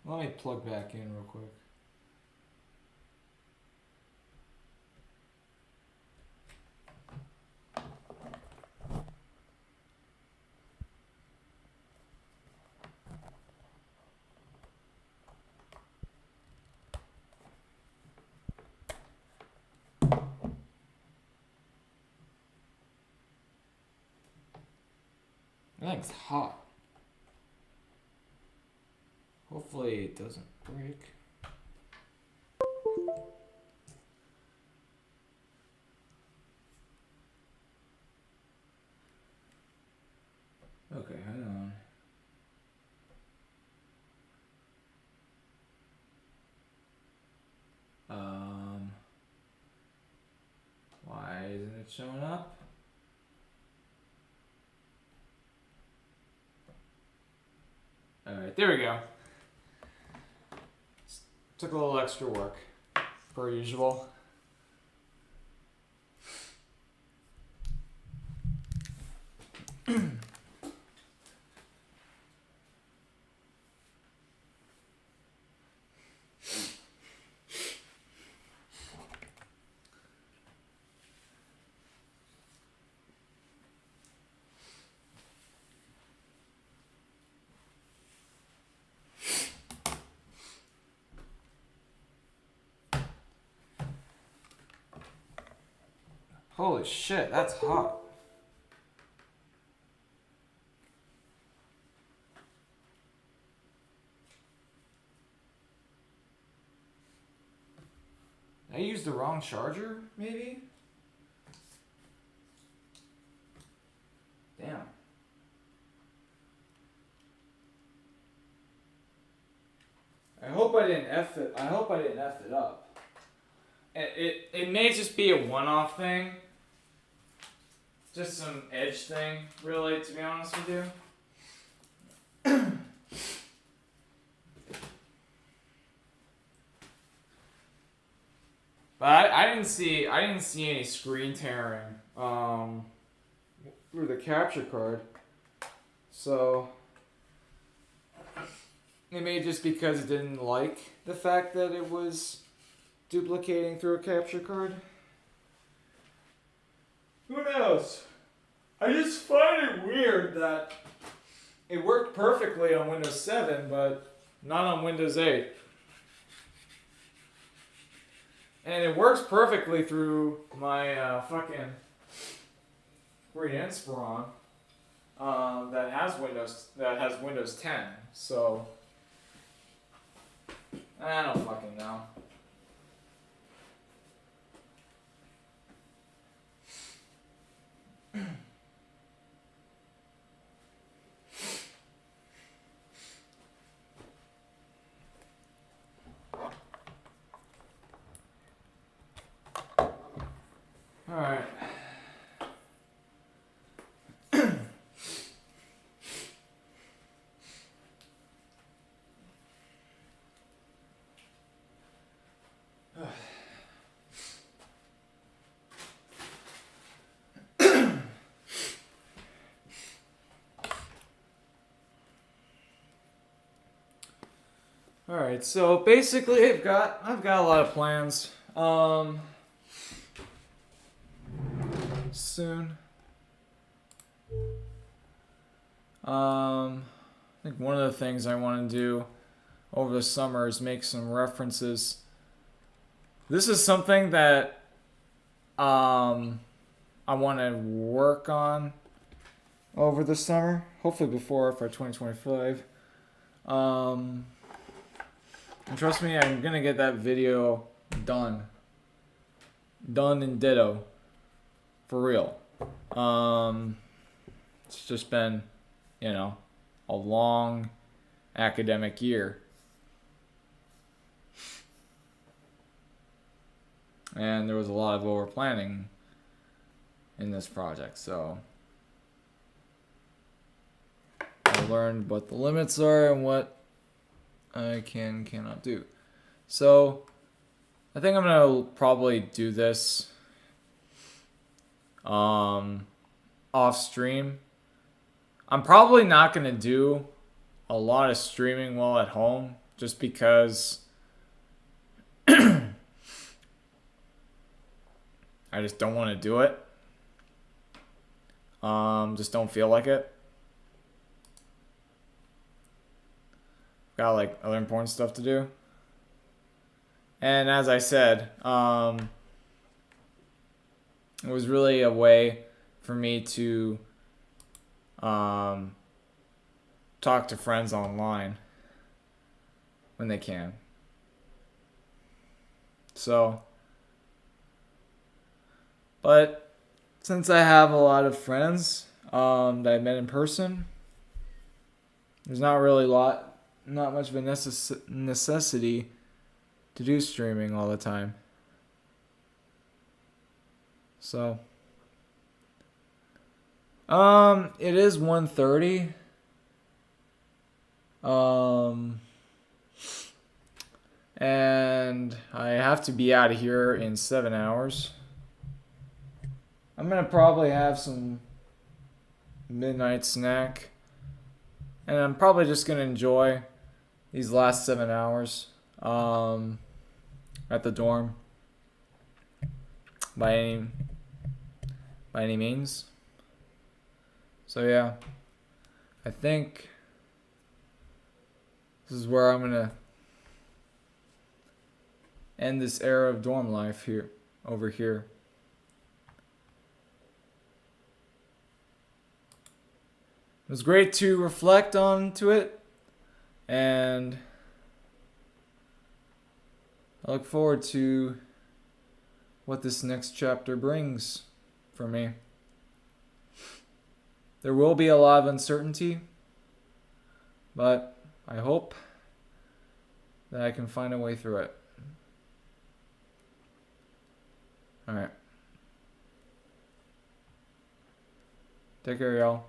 Let me plug back in real quick. That thing's hot. Hopefully it doesn't break. Okay, hang on. Why isn't it showing up? Alright, there we go. Took a little extra work, per usual. Holy shit, that's hot. I used the wrong charger, maybe? Damn. I hope I didn't F it up. It may just be a one-off thing. Just some edge thing, really, to be honest with you. But I didn't see any screen tearing through the capture card. So it may just because it didn't like the fact that it was duplicating through a capture card. Who knows? I just find it weird that it worked perfectly on Windows 7, but not on Windows 8. And it works perfectly through my fucking Green Inspiron that has Windows 10. So I don't fucking know. Alright. Alright, so basically I've got a lot of plans. Soon. I think one of the things I want to do over the summer is make some references. This is something that I want to work on over the summer, hopefully before for 2025. And trust me, I'm gonna get that video done in ditto, for real. It's just been, a long academic year. And there was a lot of over planning in this project, so I learned what the limits are and what I cannot do. So I think I'm gonna probably do this off stream. I'm probably not gonna do a lot of streaming while at home, just because I just don't want to do it. Just don't feel like it. Got like other important stuff to do. And as I said, it was really a way for me to talk to friends online when they can. So, but since I have a lot of friends that I met in person, there's not much of a necessity to do streaming all the time. So, it is 1:30. And I have to be out of here in 7 hours. I'm gonna probably have some midnight snack, and I'm probably just gonna enjoy these last 7 hours at the dorm by any means. So yeah, I think this is where I'm gonna end this era of dorm life over here. It was great to reflect onto it, and I look forward to what this next chapter brings for me. There will be a lot of uncertainty, but I hope that I can find a way through it. Alright. Take care, y'all.